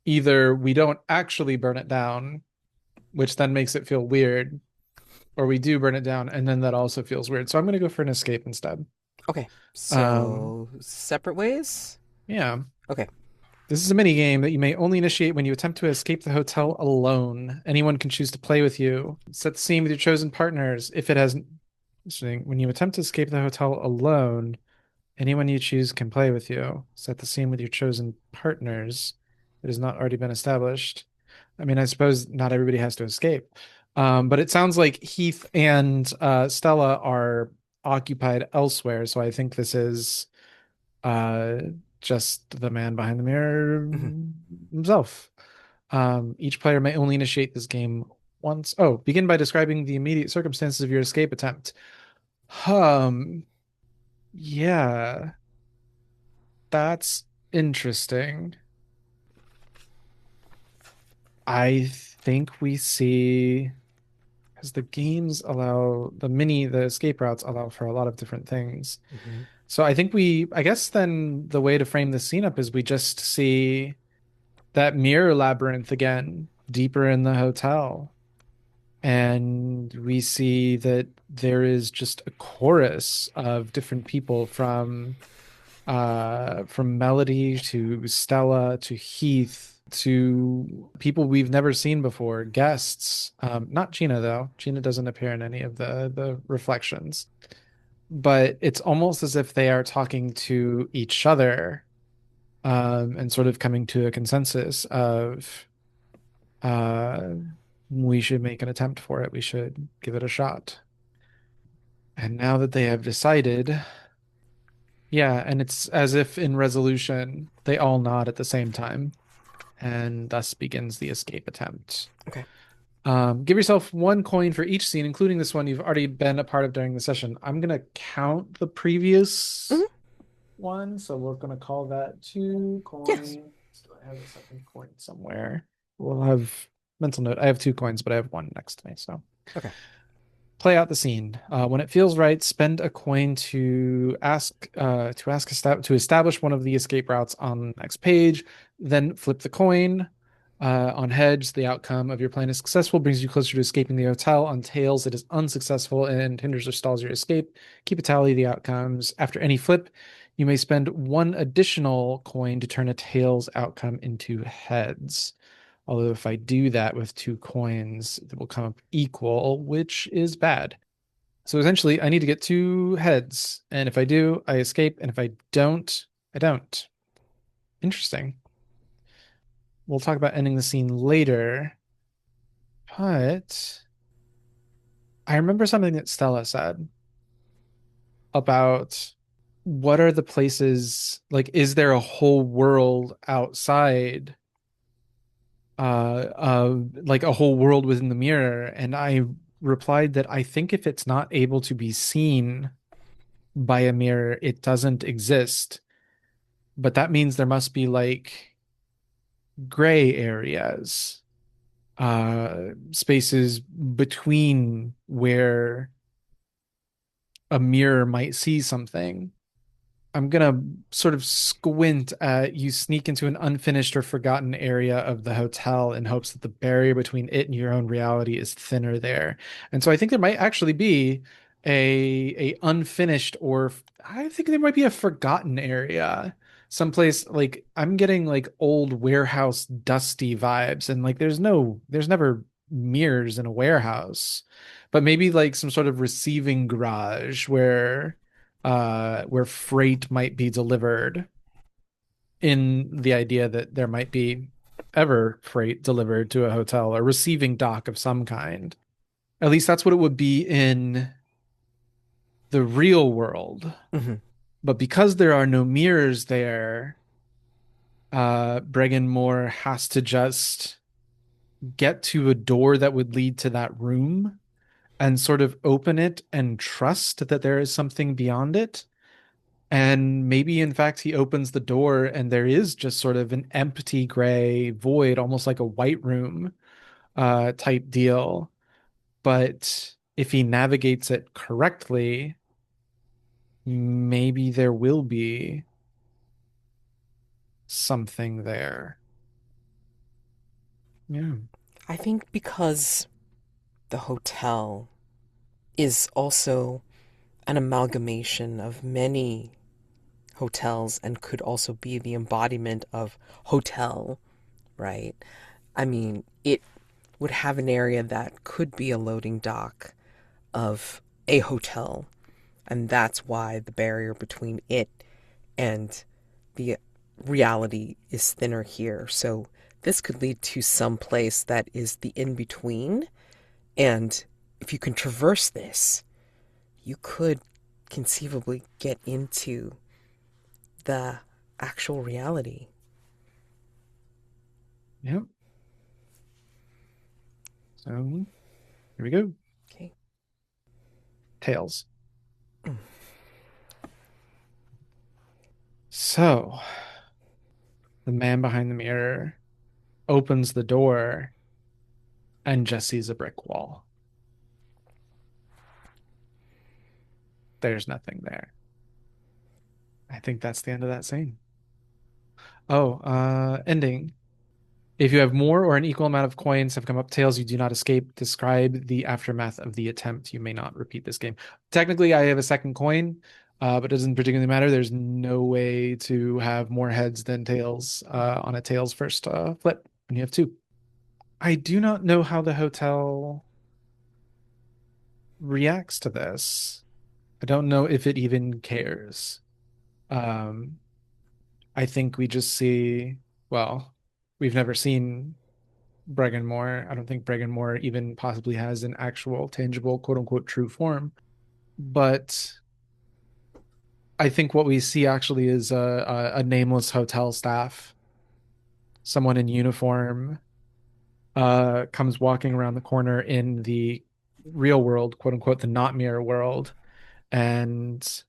either we don't actually burn it down, which then makes it feel weird, or we do burn it down, and then that also feels weird. So I'm going to go for an escape instead. Okay. Um, So separate ways? yeah. Okay. This is a mini game that you may only initiate when you attempt to escape the hotel alone. Anyone can choose to play with you. Set the scene with your chosen partners. If it has, when you attempt to escape the hotel alone, anyone you choose can play with you. Set the scene with your chosen partners. It has not already been established. I mean, I suppose not everybody has to escape. But it sounds like Heath and Stella are occupied elsewhere. So I think this is uh, just the man behind the mirror Mhm. himself. Each player may only initiate this game once. Oh, begin by describing the immediate circumstances of your escape attempt. Um, yeah, that's interesting. I think we see, because the games allow the escape routes allow for a lot of different things. Mm-hmm. So I guess then the way to frame this scene up is we just see that mirror labyrinth again, deeper in the hotel. And we see that there is just a chorus of different people from Melody to Stella to Heath to people we've never seen before, guests. Not Gina though. Gina doesn't appear in any of the reflections. But it's almost as if they are talking to each other, and sort of coming to a consensus of uh, we should make an attempt for it. We should give it a shot. And now that they have decided, yeah, and it's as if in resolution, they all nod at the same time, and thus begins the escape attempt. Okay. Give yourself 1 coin for each scene, including this one you've already been a part of during the session. I'm gonna count the previous Mhm. one, so we're gonna call that 2 coins. Yes. Do I have a second coin somewhere? We'll have mental note. I have 2 coins, but I have one next to me, so. Okay. Play out the scene. When it feels right, spend a coin to establish one of the escape routes on the next page. Then flip the coin. On heads, the outcome of your plan is successful, brings you closer to escaping the hotel. On tails, it is unsuccessful and hinders or stalls your escape. Keep a tally of the outcomes. After any flip, you may spend 1 additional coin to turn a tails outcome into heads. Although if I do that with 2 coins, it will come up equal, which is bad. So essentially, I need to get 2 heads. And if I do, I escape. And if I don't, I don't. Interesting. We'll talk about ending the scene later. But I remember something that Stella said about what are the places, like, is there a whole world outside, like a whole world within the mirror? And I replied that I think if it's not able to be seen by a mirror, it doesn't exist. But that means there must be like gray areas, spaces between where a mirror might see something. I'm gonna sort of squint at you sneak into an unfinished or forgotten area of the hotel in hopes that the barrier between it and your own reality is thinner there. And so I think there might actually be a unfinished, or I think there might be a forgotten area. Someplace like I'm getting like old warehouse dusty vibes, and like there's never mirrors in a warehouse, but maybe like some sort of receiving garage where freight might be delivered, in the idea that there might be ever freight delivered to a hotel, a receiving dock of some kind. At least that's what it would be in the real world. Mm-hmm. But because there are no mirrors there, Bregan Moore has to just get to a door that would lead to that room and sort of open it and trust that there is something beyond it. And maybe, in fact, he opens the door and there is just sort of an empty gray void, almost like a white room type deal. But if he navigates it correctly, maybe there will be something there. Yeah. I think because the hotel is also an amalgamation of many hotels and could also be the embodiment of hotel, right? I mean, it would have an area that could be a loading dock of a hotel, and that's why the barrier between it and the reality is thinner here. So this could lead to some place that is the in between, and if you can traverse this, you could conceivably get into the actual reality. Yep. So here we go. Okay. Tails. So the man behind the mirror opens the door and just sees a brick wall. There's nothing there. I think that's the end of that scene. Oh, ending. If you have more or an equal amount of coins have come up tails, you do not escape. Describe the aftermath of the attempt. You may not repeat this game. Technically, I have a second coin, but it doesn't particularly matter. There's no way to have more heads than tails on a tails first flip when you have two. I do not know how the hotel reacts to this. I don't know if it even cares. Um, I think we just see, well, we've never seen Breganmore. I don't think Breganmore even possibly has an actual tangible quote unquote true form. But I think what we see actually is a nameless hotel staff, someone in uniform, comes walking around the corner in the real world, quote unquote, the not mirror world, and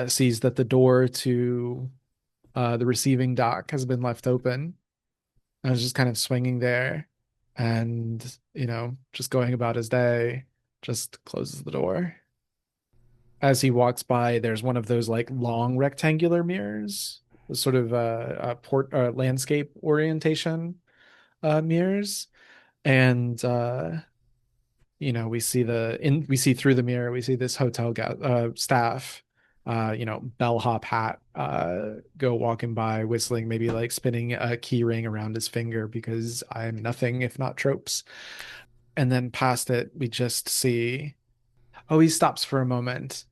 sees that the door to the receiving dock has been left open. I was just kind of swinging there and, just going about his day, just closes the door. As he walks by, there's one of those like long rectangular mirrors, the sort of port landscape orientation mirrors. And we see through the mirror, we see this hotel staff, bellhop hat, go walking by, whistling, maybe like spinning a key ring around his finger because I'm nothing if not tropes. And then past it, we just see, oh, he stops for a moment.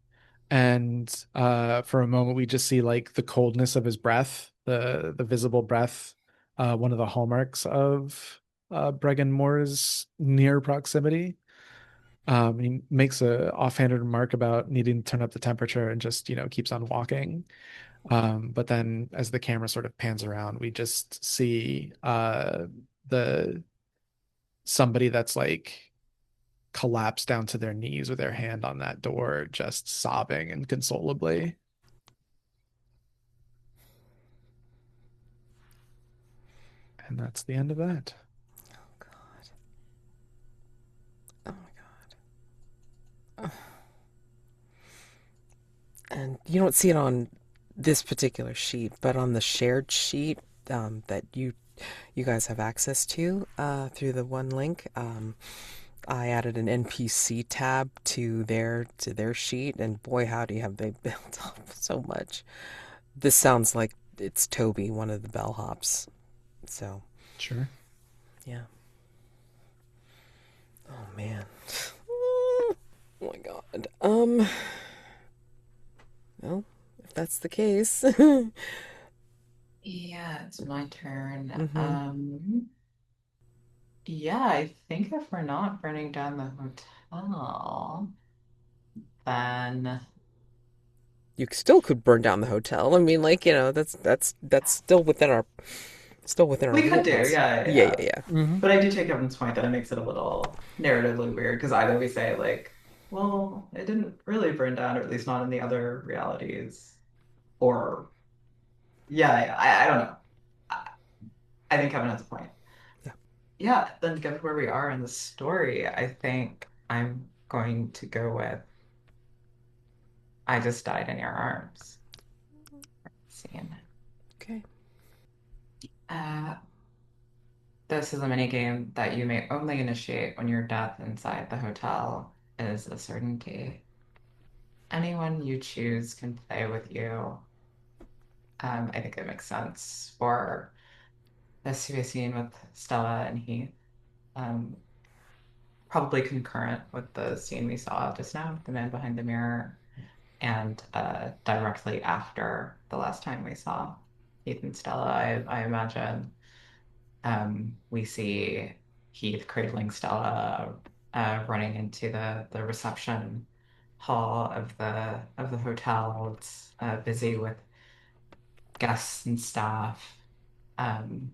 And for a moment, we just see like the coldness of his breath, the visible breath, one of the hallmarks of Bregan Moore's near proximity. He makes a offhanded remark about needing to turn up the temperature and just, keeps on walking. But then as the camera sort of pans around, we just see the somebody that's like collapsed down to their knees with their hand on that door, just sobbing inconsolably. And that's the end of that. Oh God. Oh my God. And you don't see it on this particular sheet, but on the shared sheet that you guys have access to through the one link. I added an NPC tab to their sheet, and boy, howdy, have they built up so much. This sounds like it's Toby, one of the bellhops. So, Sure. yeah. Oh man. Oh my God. Well, if that's the case. Yeah, it's my turn. hmm Yeah, I think if we're not burning down the hotel, then You still could burn down the hotel. I mean, like, that's still within our We could do, wheelhouse. yeah, yeah, Yeah, yeah, yeah. yeah. Mm-hmm. But I do take Evan's point that it makes it a little narratively weird because either we say like, well, it didn't really burn down, or at least not in the other realities, or yeah, I don't know. I, I think Kevin has a point. Yeah. Yeah, then given where we are in the story, I think I'm going to go with I just died in your arms. Scene. Okay. Uh, this is a mini game that you may only initiate when your death inside the hotel is a certainty. Anyone you choose can play with you. I think it makes sense for this to be a scene with Stella and Heath. Um, Probably concurrent with the scene we saw just now, the man behind the mirror, and directly after the last time we saw Heath and Stella. I imagine we see Heath cradling Stella, running into the reception hall of the hotel. It's busy with guests and staff. Um,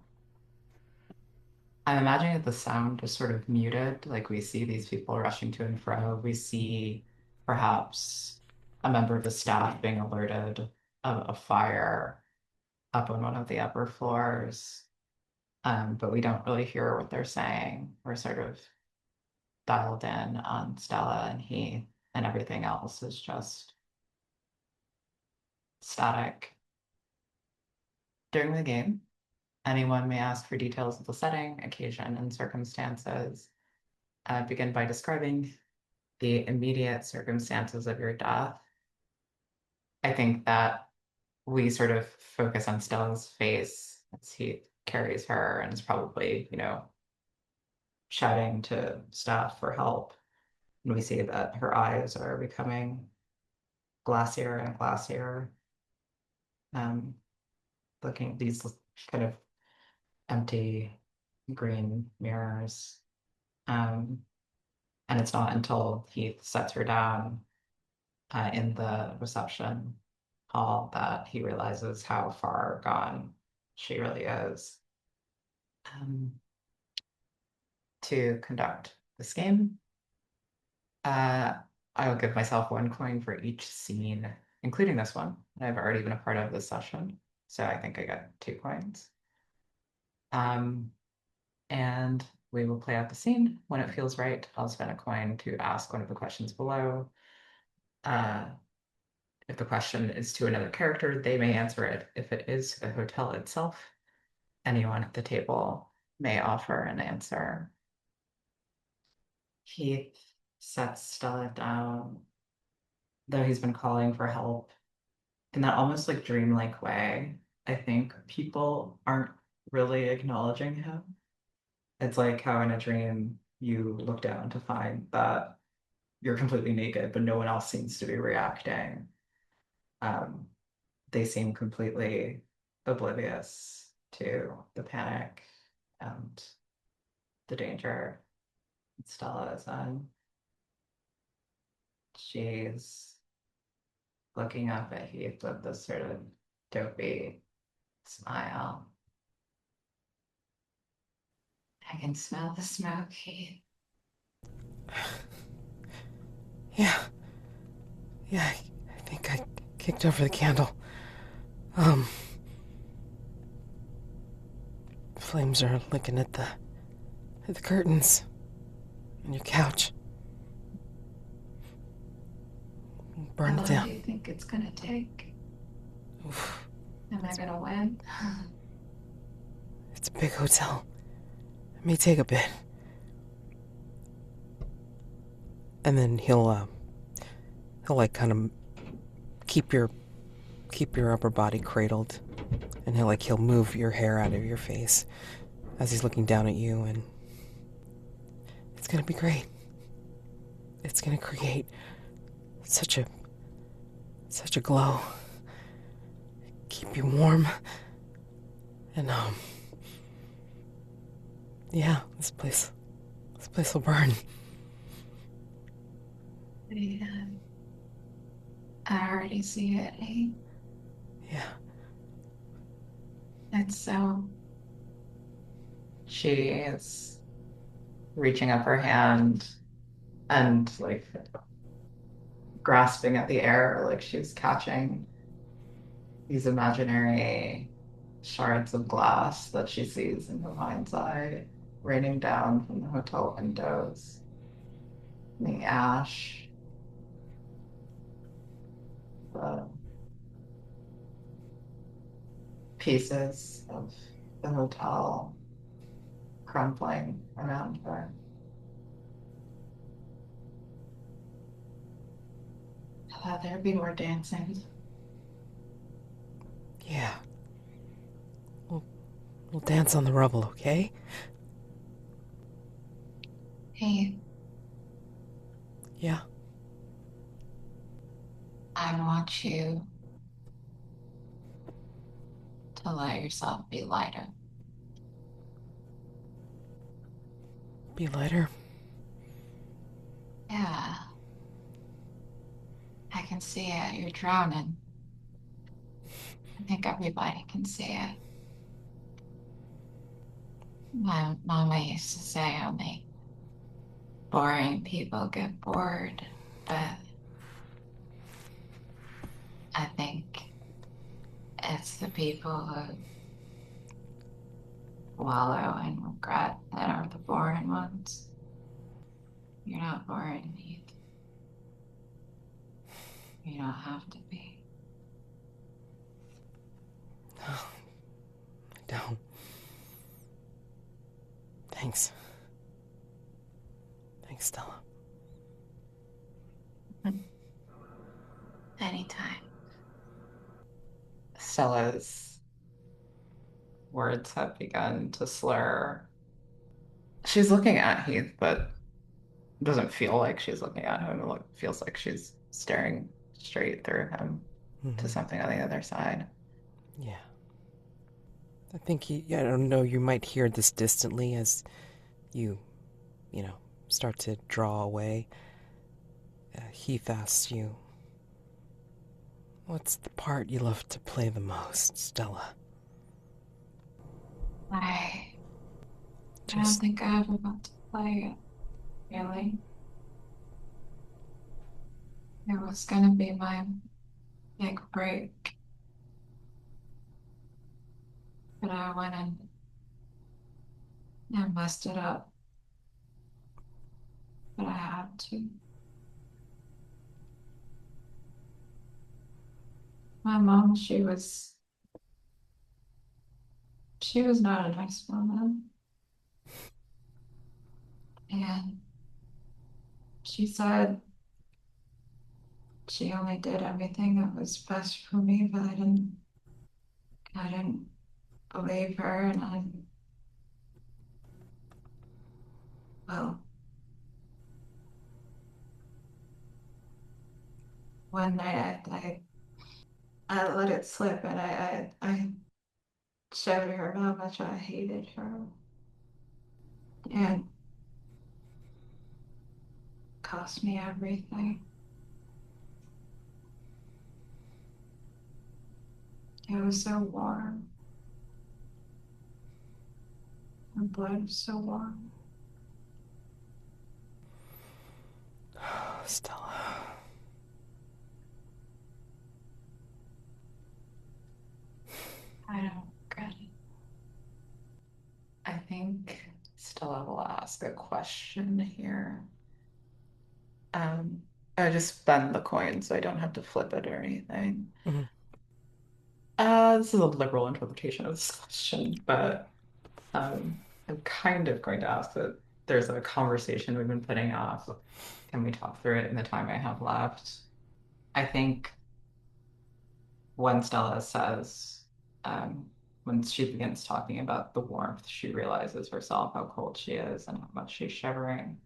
I'm imagining that the sound is sort of muted, like we see these people rushing to and fro. We see perhaps a member of the staff being alerted of a fire up on one of the upper floors. but we don't really hear what they're saying. We're sort of dialed in on Stella and Heath, and everything else is just static. During the game, anyone may ask for details of the setting, occasion, and circumstances. Begin by describing the immediate circumstances of your death. I think that we sort of focus on Stella's face as he carries her and is probably, shouting to staff for help. And we see that her eyes are becoming glassier and glassier, um, looking these kind of empty green mirrors. Um, and it's not until he sets her down in the reception hall that he realizes how far gone she really is. Um, to conduct this game, uh, I'll give myself 1 coin for each scene, including this one. I've already been a part of this session, so I think I got 2 coins. And we will play out the scene. When it feels right, I'll spend a coin to ask one of the questions below. If the question is to another character, they may answer it. If it is to the hotel itself, anyone at the table may offer an answer. Heath sets Stella down, though he's been calling for help in that almost like dreamlike way. I think people aren't really acknowledging him. It's like how in a dream you look down to find that you're completely naked, but no one else seems to be reacting. Um, they seem completely oblivious to the panic and the danger Stella is in. She's looking up at Heath with this sort of dopey smile. I can smell the smoke, Heath. Yeah. Yeah, I think I kicked over the candle. Flames are licking at the curtains on your couch. Burn How it long down. do you think it's gonna take? Oof. Am I gonna win? It's a big hotel. It may take a bit. And then he'll like kind of keep your upper body cradled, and he'll move your hair out of your face as he's looking down at you, and it's gonna be great. It's gonna create such a glow. Keep you warm, and yeah, this place will burn. Yeah. I already see it, eh? Yeah. It's so. She is reaching up her hand and like grasping at the air like she's catching these imaginary shards of glass that she sees in her mind's eye raining down from the hotel windows. The ash, the pieces of the hotel crumbling around her. I thought there'd be more dancing. Yeah. We'll dance on the rubble, okay? Hey, Yeah. I want you to let yourself be lighter. Be lighter. Yeah, I can see it. You're drowning. I think everybody can see it. My mama used to say only boring people get bored, but I think it's the people who wallow in regret that are the boring ones. You're not boring, Heath. You don't have to be. I don't. Thanks. Thanks, Stella. Anytime. Stella's words have begun to slur. She's looking at Heath, but doesn't feel like she's looking at him. It feels like she's staring straight through him to something on the other side. Yeah. I think I don't know, you might hear this distantly as you, you know, start to draw away. Heath asks you, what's the part you love to play the most, Stella? I don't Just, think I ever got to play it, really. It was gonna be my big break, but I went and messed it up. But I had to. My mom, she was not a nice woman. And she said she only did everything that was best for me, but I didn't believe her, and well, one night I let it slip, and I showed her how much I hated her, and cost me everything. It was so warm. Her blood was so warm. Stella. I don't regret it. I think Stella will ask a question here. I just spend the coin so I don't have to flip it or anything. Mhm. This is a liberal interpretation of this question, but I'm kind of going to ask that there's a conversation we've been putting off. Can we talk through it in the time I have left? I think when Stella says, when she begins talking about the warmth, she realizes herself how cold she is and how much she's shivering.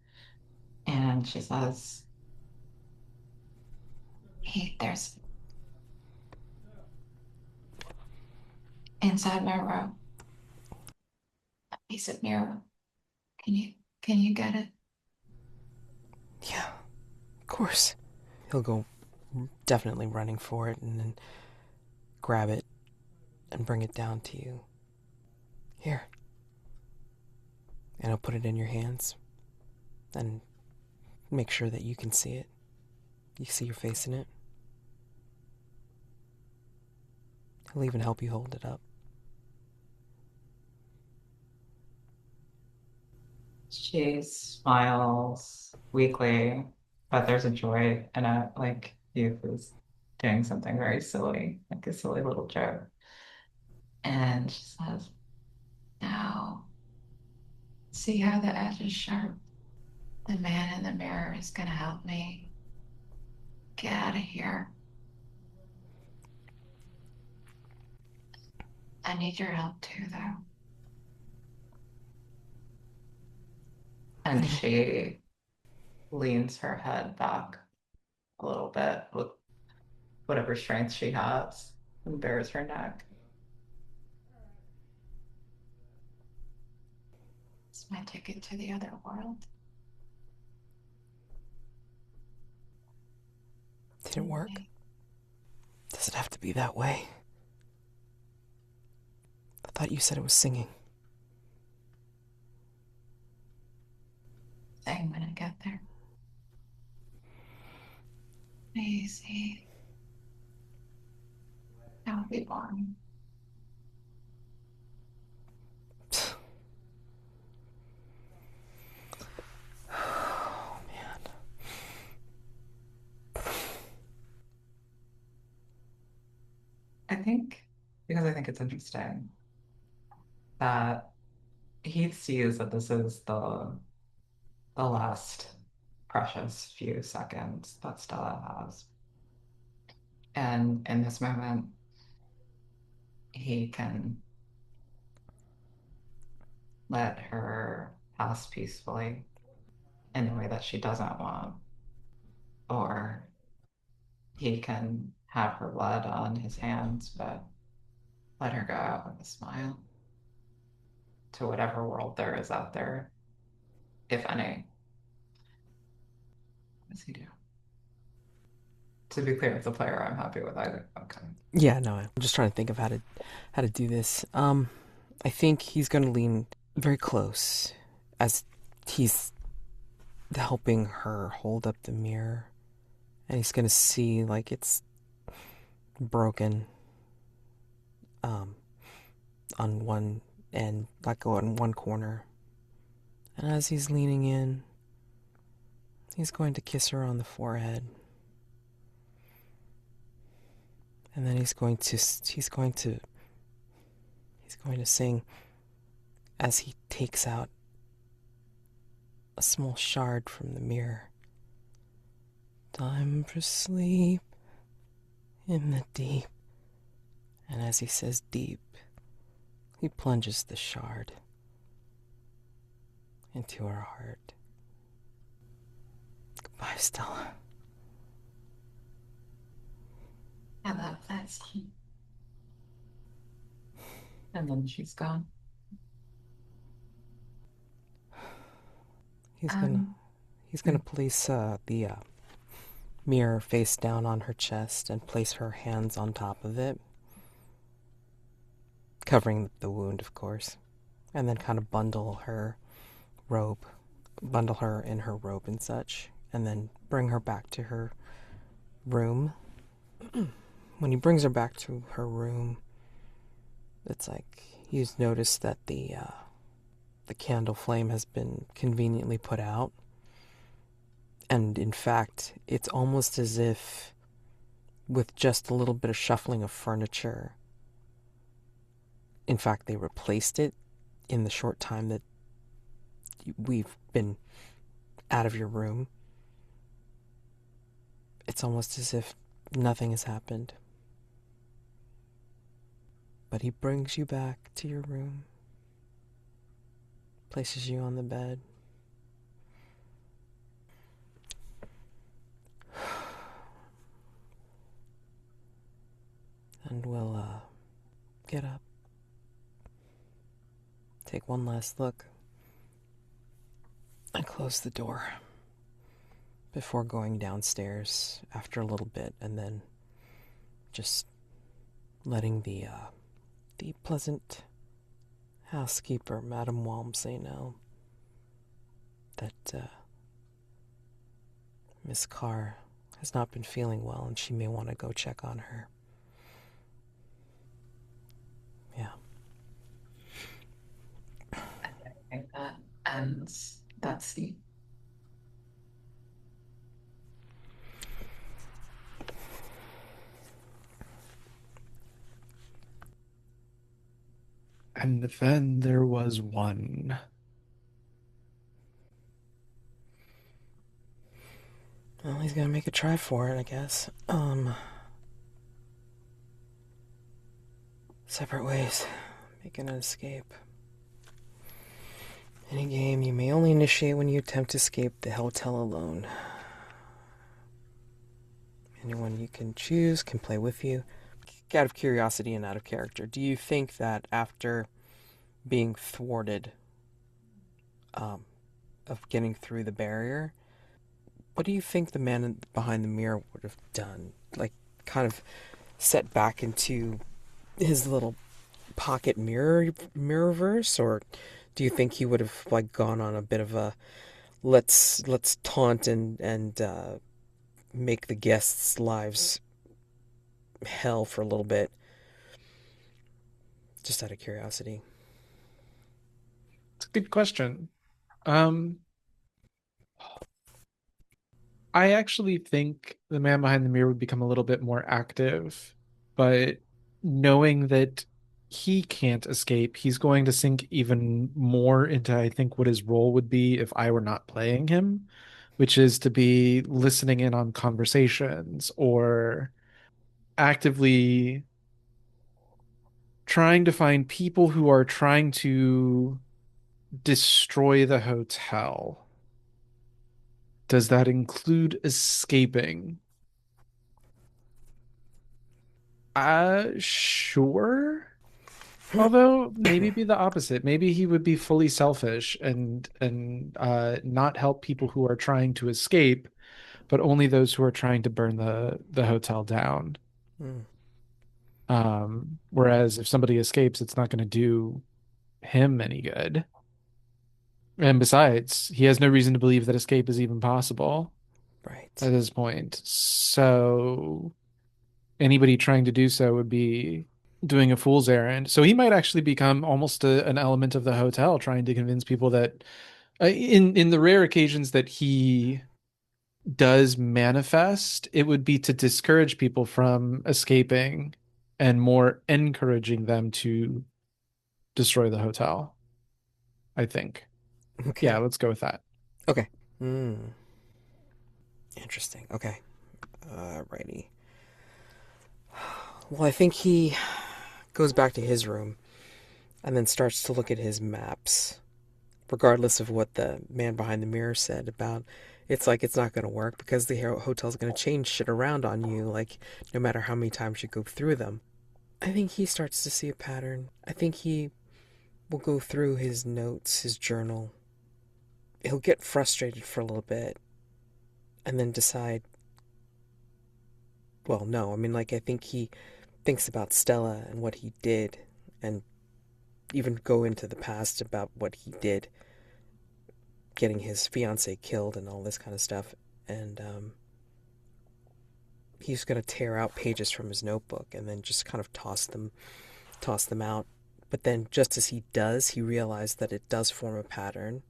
And she says, Hey, there's inside my room a piece of mirror. Can you get it? Yeah, of course. He'll go definitely running for it and then grab it and bring it down to you. Here. And I'll put it in your hands and make sure that you can see it. You see your face in it. He'll even help you hold it up. she smiles weakly, but there's a joy in it, like Youth is doing something very silly, like a silly little joke. And she says, Now, see how the edge is sharp? The man in the mirror is gonna help me get out of here. I need your help too, though. and she leans her head back a little bit with whatever strength she has and bares her neck. It's my ticket to the other world. Did it work? Does it have to be that way? I thought you said it was singing. Sing when I get there. Easy. That would be boring. I think because I think it's interesting that he sees that this is the last precious few seconds that Stella has. And in this moment, he can let her pass peacefully in a way that she doesn't want, or he can have her blood on his hands, but let her go out with a smile to whatever world there is out there, if any. What does he do? To be clear, as a player, I'm happy with either outcome. Yeah, no, I'm just trying to think of how to do this. I think he's going to lean very close as he's helping her hold up the mirror, and he's going to see like it's broken um on one end, like on one corner. And as he's leaning in, he's going to kiss her on the forehead. And then he's going to sing as he takes out a small shard from the mirror. Time for sleep in the deep. And as he says deep, he plunges the shard into her heart. Goodbye, Stella. I love that scene. And then she's gone. He's gonna Um, he's gonna place the mirror face down on her chest and place her hands on top of it, covering the wound, of course, and then kind of robe, bundle her in her robe and such, and then bring her back to her room. When he brings her back to her room, it's like he's noticed that the candle flame has been conveniently put out. And in fact, it's almost as if, with just a little bit of shuffling of furniture, in fact, they replaced it in the short time that we've been out of your room. It's almost as if nothing has happened. But he brings you back to your room, places you on the bed. And we'll get up, take one last look, and close the door before going downstairs after a little bit, and then just letting the pleasant housekeeper, Madame Walmsley, know that Miss Carr has not been feeling well and she may want to go check on her. Yeah. I think that ends that scene. And then there was one. Well, he's gonna make a try for it, I guess. Separate ways. Making an escape. In a game, you may only initiate when you attempt to escape the hotel alone. Anyone you can choose can play with you. Out of curiosity and out of character, do you think that after being thwarted um, of getting through the barrier, what do you think the man behind the mirror would have done? Like, kind of set back into his little pocket mirrorverse, or do you think he would have like gone on a bit of a let's taunt and make the guests' lives hell for a little bit, just out of curiosity? It's a good question. Um, I actually think the man behind the mirror would become a little bit more active, but knowing that he can't escape, he's going to sink even more into, I think, what his role would be if I were not playing him, which is to be listening in on conversations or actively trying to find people who are trying to destroy the hotel. Does that include escaping? Sure. Although maybe be the opposite. Maybe he would be fully selfish and not help people who are trying to escape, but only those who are trying to burn the hotel down. Hmm. Whereas if somebody escapes, it's not going to do him any good. And besides, he has no reason to believe that escape is even possible Right. at this point. So anybody trying to do so would be doing a fool's errand. So he might actually become almost an element of the hotel, trying to convince people that, in the rare occasions that he does manifest, it would be to discourage people from escaping and more encouraging them to destroy the hotel, I think. Yeah, Okay. let's go with that. Okay. Hmm. Interesting. Okay. Righty. Well, I think he goes back to his room and then starts to look at his maps, regardless of what the man behind the mirror said about it's like it's not going to work because the hotel's going to change shit around on you, like no matter how many times you go through them. I think he starts to see a pattern. I think he will go through his notes, his journal. He'll get frustrated for a little bit and then decide, well, no, I mean, like, I think he thinks about Stella and what he did and even go into the past about what he did, getting his fiance killed and all this kind of stuff. And he's going to tear out pages from his notebook and then just kind of toss them out. But then just as he does, he realized that it does form a pattern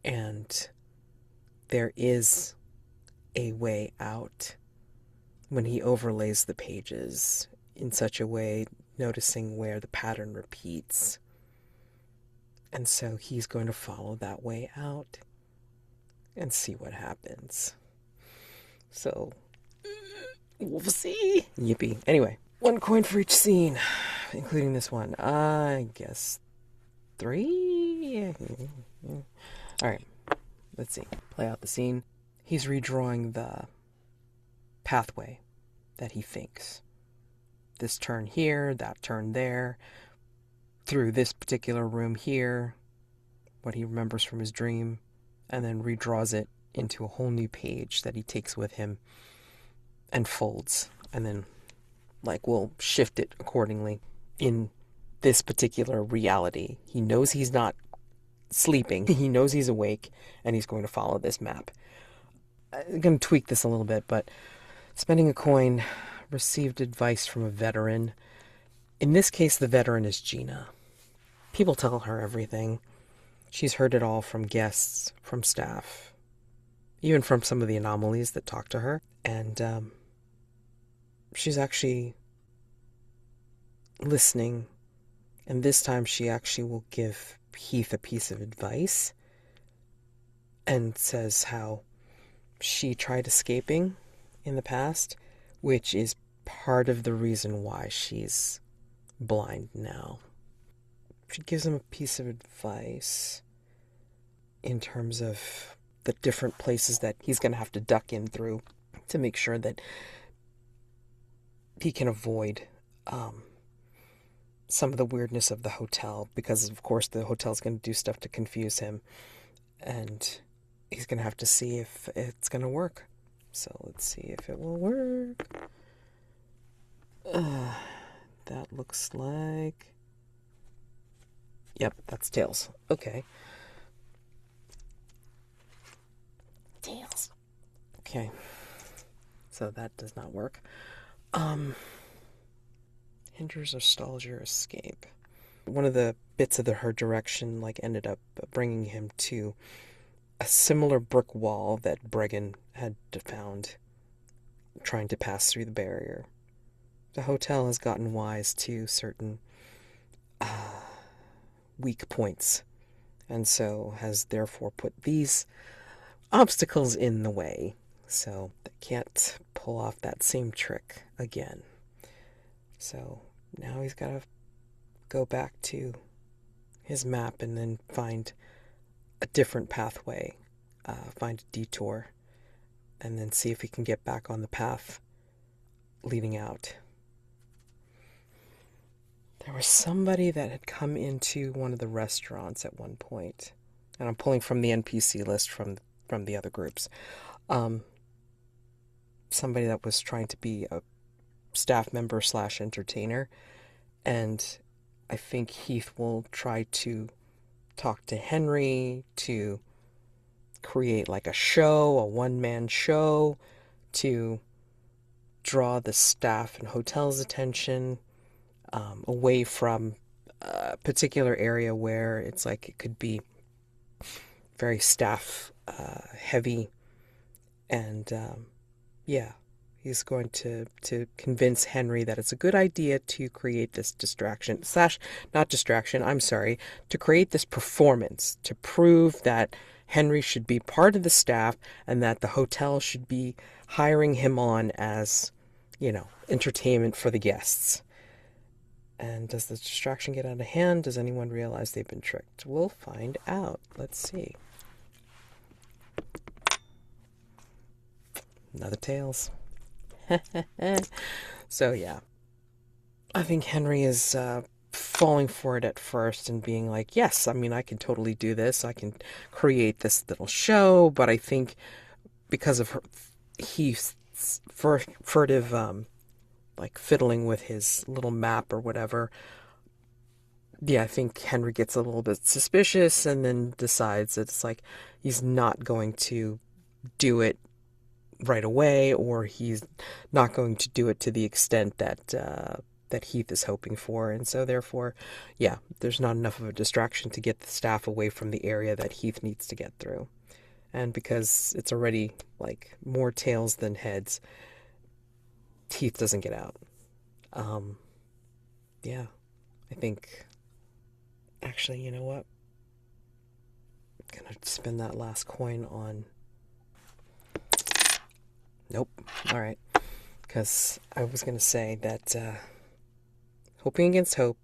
and there is a way out when he overlays the pages in such a way, noticing where the pattern repeats. And so he's going to follow that way out and see what happens. So, we'll see. Yippee. Anyway, 1 coin for each scene, including this one. I guess 3? Alright, let's see. Play out the scene. He's redrawing the pathway that he thinks. This turn here, that turn there, through this particular room here, what he remembers from his dream, and then redraws it into a whole new page that he takes with him and folds, and then, like, will shift it accordingly in this particular reality. He knows he's not sleeping, he knows he's awake, and he's going to follow this map. I'm going to tweak this a little bit, but spending a coin, received advice from a veteran. In this case, the veteran is Gina. People tell her everything. She's heard it all from guests, from staff, even from some of the anomalies that talk to her. And she's actually listening. And this time she actually will give Heath a piece of advice and says how she tried escaping in the past, which is part of the reason why she's blind now. She gives him a piece of advice in terms of the different places that he's going to have to duck in through to make sure that he can avoid some of the weirdness of the hotel, because of course the hotel's going to do stuff to confuse him, and he's going to have to see if it's going to work. So let's see if it will work. That looks like... Yep, that's tails. Okay. Tails. Okay. So that does not work. Hinders or stalls your escape. One of the bits of her direction ended up bringing him to a similar brick wall that Bregan had found trying to pass through the barrier. the hotel has gotten wise to certain weak points, and so has therefore put these obstacles in the way, so they can't pull off that same trick again. So now he's got to go back to his map and then find a different pathway, find a detour, and then see if he can get back on the path leading out. There was somebody that had come into one of the restaurants at one point, and I'm pulling from the NPC list from the other groups. Somebody that was trying to be a staff member / entertainer, and I think Heath will try to talk to Henry to create like a show, a one-man show, to draw the staff and hotel's attention away from a particular area where it's like it could be very staff heavy, and yeah, he's going to convince Henry that it's a good idea to create this distraction / not distraction, I'm sorry, to create this performance to prove that Henry should be part of the staff and that the hotel should be hiring him on as, entertainment for the guests. And does the distraction get out of hand? Does anyone realize they've been tricked? We'll find out. Let's see. Another tails. So yeah, I think Henry is falling for it at first and being like, yes, I mean, I can totally do this. I can create this little show. But I think because of Heath's furtive like fiddling with his little map or whatever, yeah, I think Henry gets a little bit suspicious and then decides that it's like he's not going to do it right away, or he's not going to do it to the extent that that Heath is hoping for. And so therefore, yeah, there's not enough of a distraction to get the staff away from the area that Heath needs to get through. And because it's already like more tails than heads, Heath doesn't get out. Yeah, I think actually, you know what? I'm gonna spend that last coin on. Nope. All right. Because I was going to say that hoping against hope,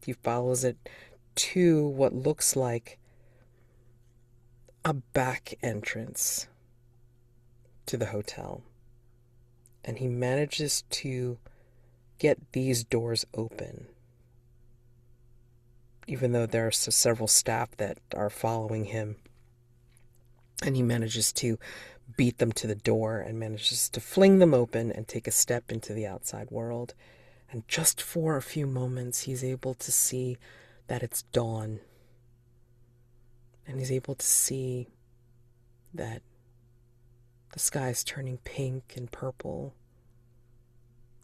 he follows it to what looks like a back entrance to the hotel. And he manages to get these doors open, even though there are several staff that are following him. And he manages to beat them to the door and manages to fling them open and take a step into the outside world. And just for a few moments, he's able to see that it's dawn. And he's able to see that the sky is turning pink and purple.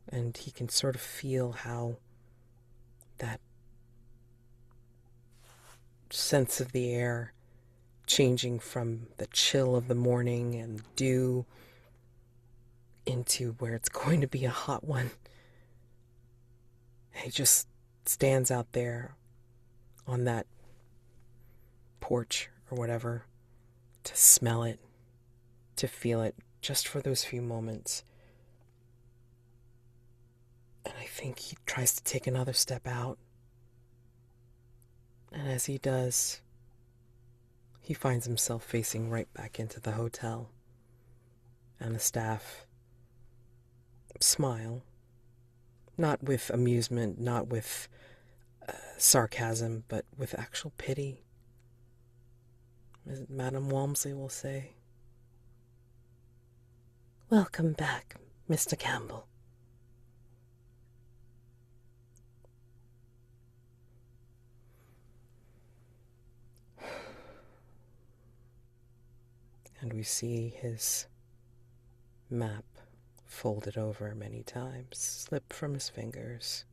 And he can sort of feel how that sense of the air changing from the chill of the morning and dew into where it's going to be a hot one. He just stands out there on that porch or whatever to smell it, to feel it, just for those few moments. And I think he tries to take another step out. And as he does, he finds himself facing right back into the hotel. And the staff smile, not with amusement, not with sarcasm, but with actual pity, as Madame Walmsley will say. Welcome back, Mr. Campbell. And we see his map folded over many times, slip from his fingers,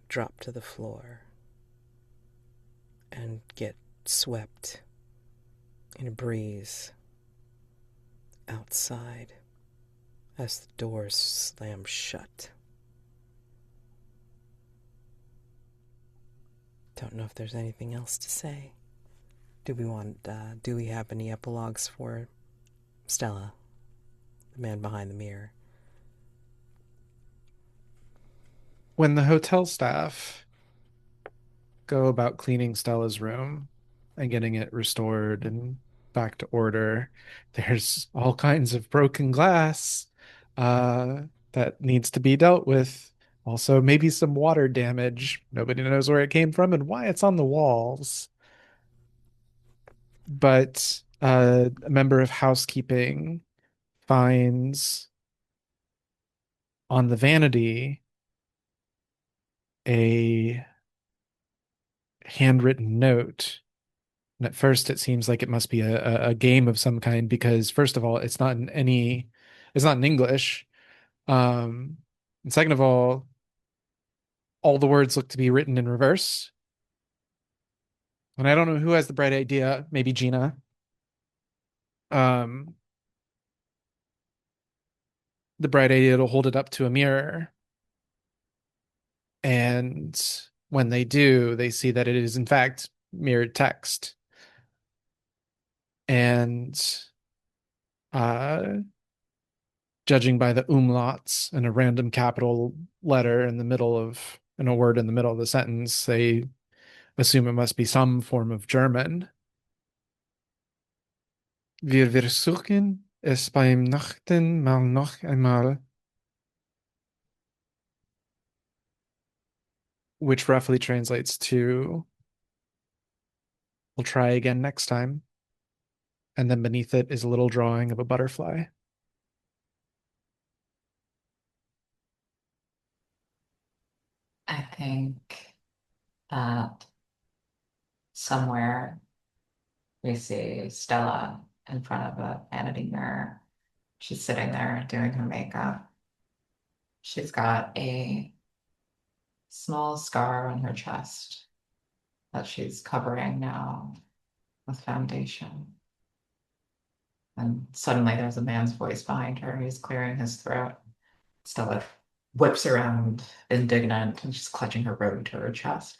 drop to the floor, and get swept in a breeze outside as the doors slam shut. Don't know if there's anything else to say. Do we have any epilogues for Stella, the man behind the mirror? When the hotel staff go about cleaning Stella's room and getting it restored and back to order, there's all kinds of broken glass uh, that needs to be dealt with. Also, maybe some water damage. Nobody knows where it came from and why it's on the walls. But a member of housekeeping finds on the vanity a handwritten note. And at first, it seems like it must be a game of some kind because, first of all, it's not in English. Um, and second of all the words look to be written in reverse. And I don't know who has the bright idea, maybe Gina. Um, the bright idea to hold it up to a mirror. And when they do, they see that it is, in fact, mirrored text. And uh, judging by the umlauts and a random capital letter in a word in the middle of the sentence, they assume it must be some form of German. Wir versuchen es beim Nachten mal noch einmal, which roughly translates to we'll try again next time. And then beneath it is a little drawing of a butterfly. I think that somewhere we see Stella in front of a vanity mirror. She's sitting there doing her makeup. She's got a small scar on her chest that she's covering now with foundation. And suddenly there's a man's voice behind her. He's clearing his throat. Stella whips around, indignant, and she's clutching her robe to her chest.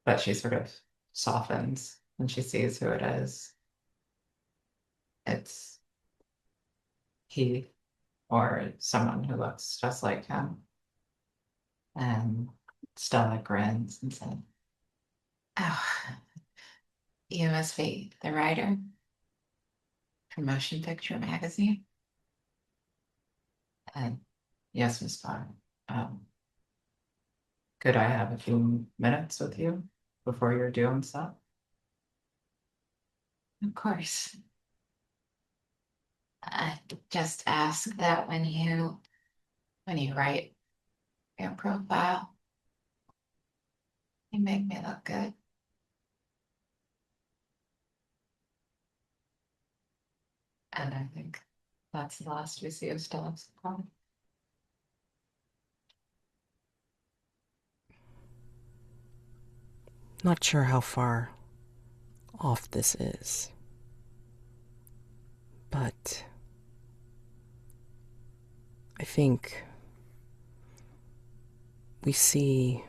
But she sort of softens when she sees who it is. It's Heath, or someone who looks just like him. And Stella grins and says, "Oh, you must be the writer from Motion Picture Magazine." And yes, Miss Barr. Could I have a few minutes with you before you're doing stuff? Of course. I just ask that when you write your profile, you make me look good. And I think that's the last we see of Stella's problem. Not sure how far off this is, but I think we see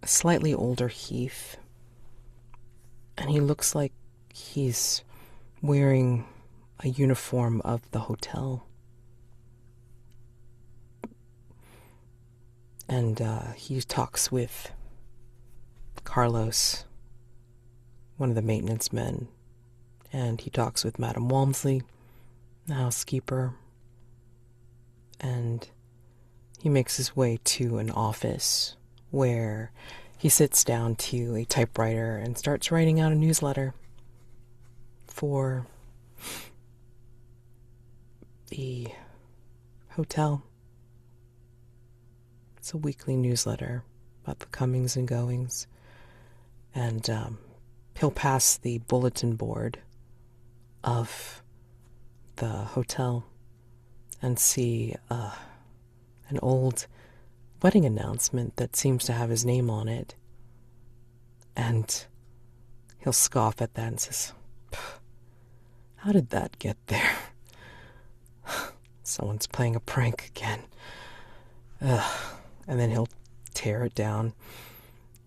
a slightly older Heath, and he looks like he's wearing a uniform of the hotel. And he talks with Carlos, one of the maintenance men, and he talks with Madame Walmsley, the housekeeper, and he makes his way to an office where he sits down to a typewriter and starts writing out a newsletter for the hotel. It's a weekly newsletter about the comings and goings. And he'll pass the bulletin board of the hotel and see an old wedding announcement that seems to have his name on it. And he'll scoff at that and says, How did that get there? Someone's playing a prank again. Ugh. And then he'll tear it down,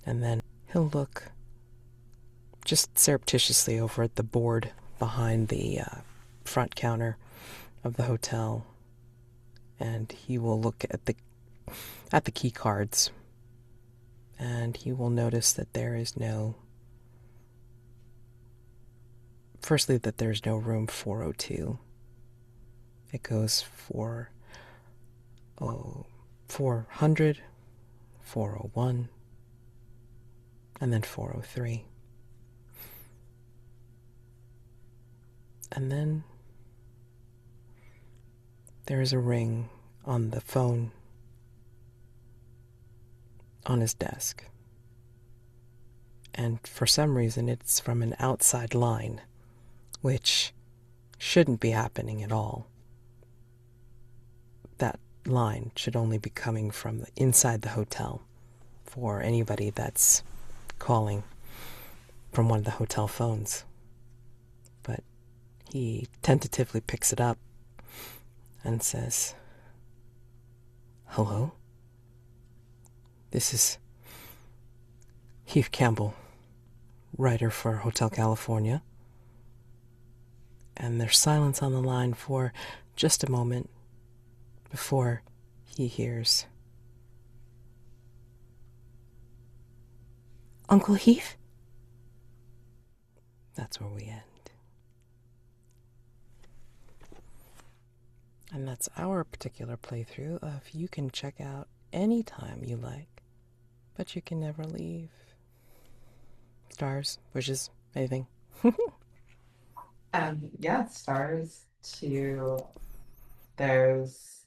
and then he'll look just surreptitiously over at the board behind the front counter of the hotel, and he will look at the key cards, and he will notice that there is no, firstly, that there's no room 402. It goes for 400, 401, and then 403. And then there is a ring on the phone on his desk. And for some reason, it's from an outside line, which shouldn't be happening at all. That line should only be coming from inside the hotel for anybody that's calling from one of the hotel phones. But he tentatively picks it up and says, "Hello? This is Heath Campbell, writer for Hotel California." And there's silence on the line for just a moment before he hears, "Uncle Heath?" That's where we end. And that's our particular playthrough of You Can Check Out Anytime You Like, But You Can Never Leave. Stars, wishes, anything? Yeah, stars to there's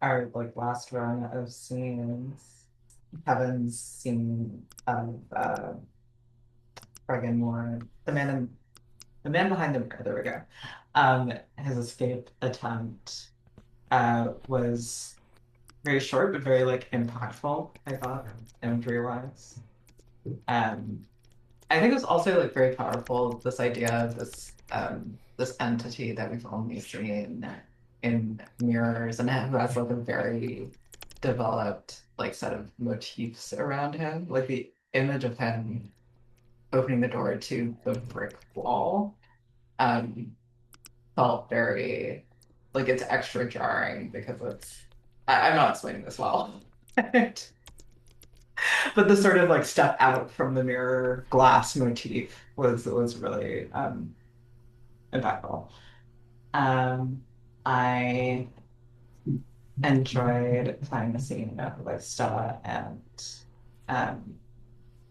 our like last run of scenes. Kevin's scene of friggin' more the man behind the mirror, there we go. His escape attempt was very short but very like impactful, I thought, imagery wise. Um I think it was also like very powerful, this idea of this entity that we've only seen in mirrors and who has like a very developed like set of motifs around him. Like the image of him opening the door to the brick wall um felt very like it's extra jarring because I'm not explaining this well. But the sort of like step out from the mirror glass motif was really impactful. Um, I enjoyed playing the scene with Stella and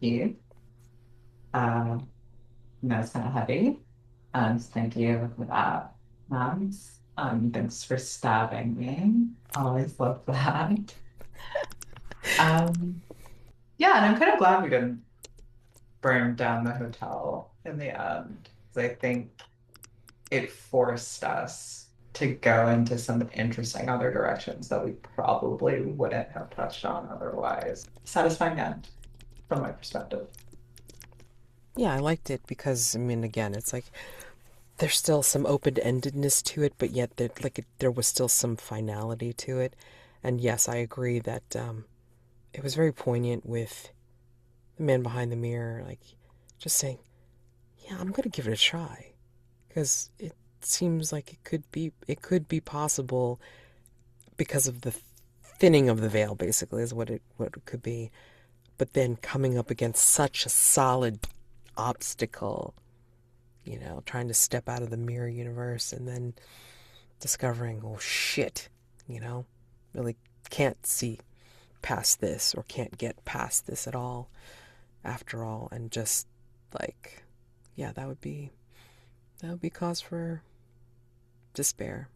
Heath. That was kind of heavy. Thank you for that, Max. Thanks for stabbing me. Always love that. Um, yeah, and I'm kind of glad we didn't burn down the hotel in the end. 'Cause I think it forced us to go into some interesting other directions that we probably wouldn't have touched on otherwise. Satisfying end, from my perspective. Yeah, I liked it because, I mean, again, it's like there's still some open-endedness to it, but yet there was still some finality to it. And yes, I agree that it was very poignant with the man behind the mirror, like just saying, "Yeah, I'm gonna give it a try," because it seems like it could be possible because of the thinning of the veil, basically, is what it could be. But then coming up against such a solid obstacle, trying to step out of the mirror universe and then discovering, oh shit, really can't see past this or can't get past this at all after all, and just like, yeah, that would be cause for despair.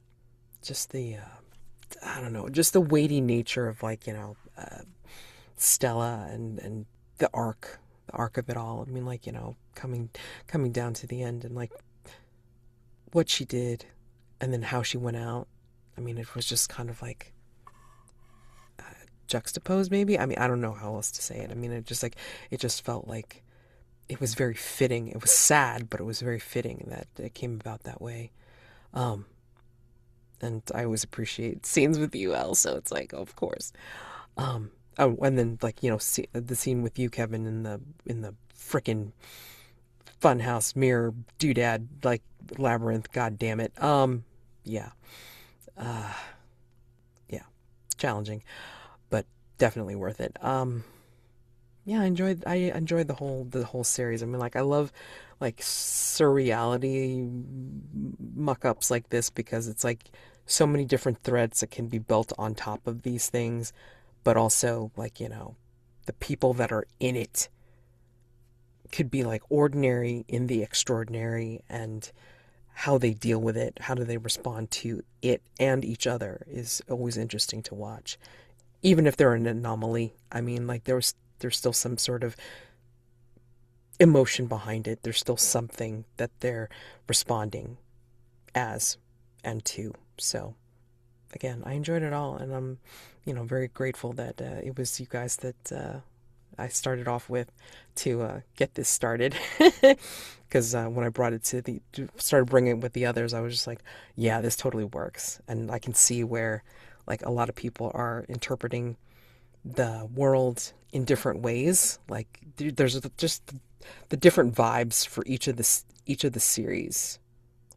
Just the I don't know, just the weighty nature of like, Stella and the arc of it all. I mean, like, coming down to the end and like what she did and then how she went out. I mean, it was just kind of like juxtaposed maybe. I mean, I don't know how else to say it. I mean, it just felt like it was very fitting. It was sad, but it was very fitting that it came about that way. Um, and I always appreciate scenes with you, Elle. So it's like, of course. Oh, and then like the scene with you, Kevin, in the frickin' funhouse mirror doodad like labyrinth. God damn it. Yeah, uh, yeah, challenging, but definitely worth it. Yeah, I enjoyed the whole series. I mean, like I love like surreality muck ups like this because it's like so many different threads that can be built on top of these things, but also like the people that are in it could be like ordinary in the extraordinary, and how they deal with it, how do they respond to it and each other is always interesting to watch. Even if they're an anomaly, I mean, like there's still some sort of emotion behind it. There's still something that they're responding as and to. So again, I enjoyed it all, and I'm, very grateful that it was you guys that I started off with to get this started. Because when I brought it started bringing it with the others, I was just like, yeah, this totally works, and I can see where like a lot of people are interpreting the world in different ways. Like there's just the different vibes for each of the series.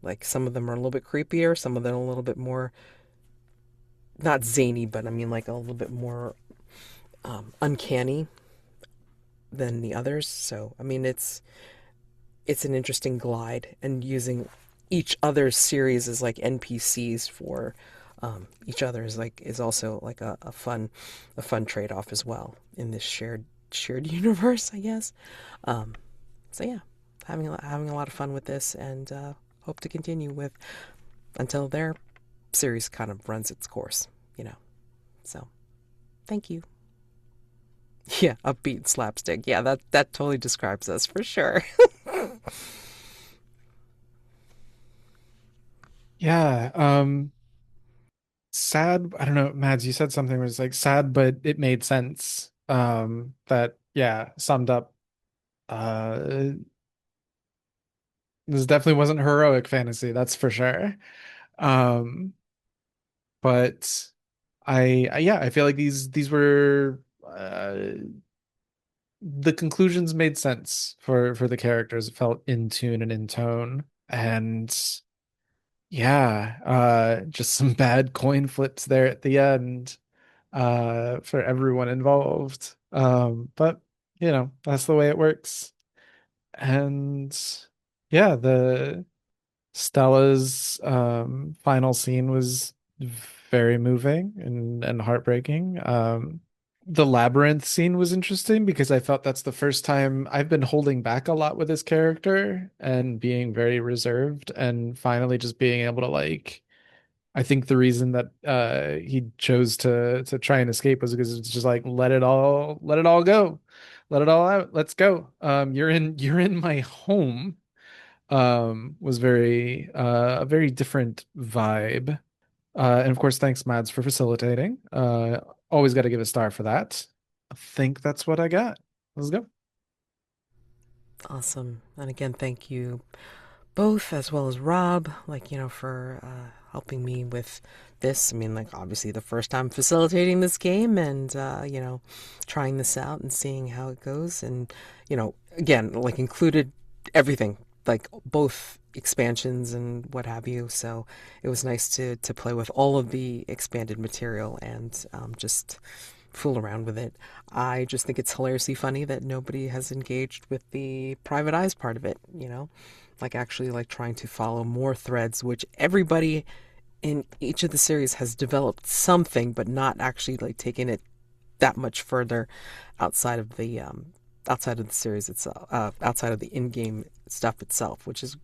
Like some of them are a little bit creepier, some of them a little bit more not zany, but I mean like a little bit more uncanny than the others. So I mean it's an interesting glide, and using each other's series as like NPCs for each other is also like a fun trade off as well in this shared universe, I guess. So yeah, having a lot of fun with this, and hope to continue with until their series kind of runs its course, you know. So thank you. Yeah, upbeat slapstick. Yeah, that totally describes us for sure. Yeah. Sad. I don't know, Mads, you said something where it's like sad, but it made sense. That yeah, summed up. This definitely wasn't heroic fantasy, that's for sure. Um, but yeah, I feel like these were the conclusions made sense for the characters. It felt in tune and in tone. And yeah, just some bad coin flips there at the end, for everyone involved. But that's the way it works. And yeah, the Stella's final scene was very moving and heartbreaking. The labyrinth scene was interesting because I felt that's the first time I've been holding back a lot with this character and being very reserved, and finally just being able to like, I think the reason that he chose to try and escape was because it's just like let it all go. Let it all out. Let's go. You're in my home. Was very a very different vibe. And of course, thanks, Mads, for facilitating. Always got to give a star for that. I think that's what I got. Let's go. Awesome. And again, thank you both, as well as Rob, like, for helping me with this. I mean, like, obviously the first time facilitating this game, and, trying this out and seeing how it goes. And, again, like, included everything, like, both expansions and what have you. So it was nice to play with all of the expanded material and just fool around with it. I just think it's hilariously funny that nobody has engaged with the private eyes part of it, like actually like trying to follow more threads, which everybody in each of the series has developed something, but not actually like taking it that much further outside of the series itself, outside of the in-game stuff itself, which is,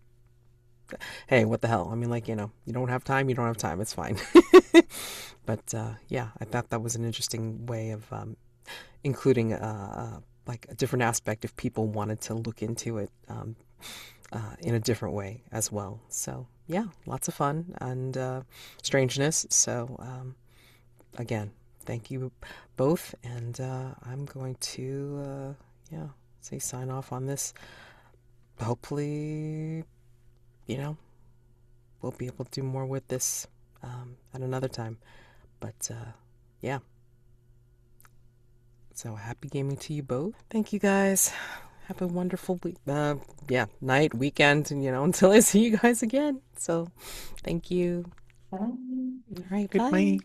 hey, what the hell? I mean, like, you don't have time, you don't have time. It's fine. But yeah, I thought that was an interesting way of including like a different aspect if people wanted to look into it in a different way as well. So yeah, lots of fun and strangeness. So again, thank you both, and I'm going to yeah say sign off on this. Hopefully, you know, we'll be able to do more with this at another time. But yeah. So happy gaming to you both. Thank you guys. Have a wonderful week. Night, weekend, and until I see you guys again. So thank you. Bye. All right, Good bye. night.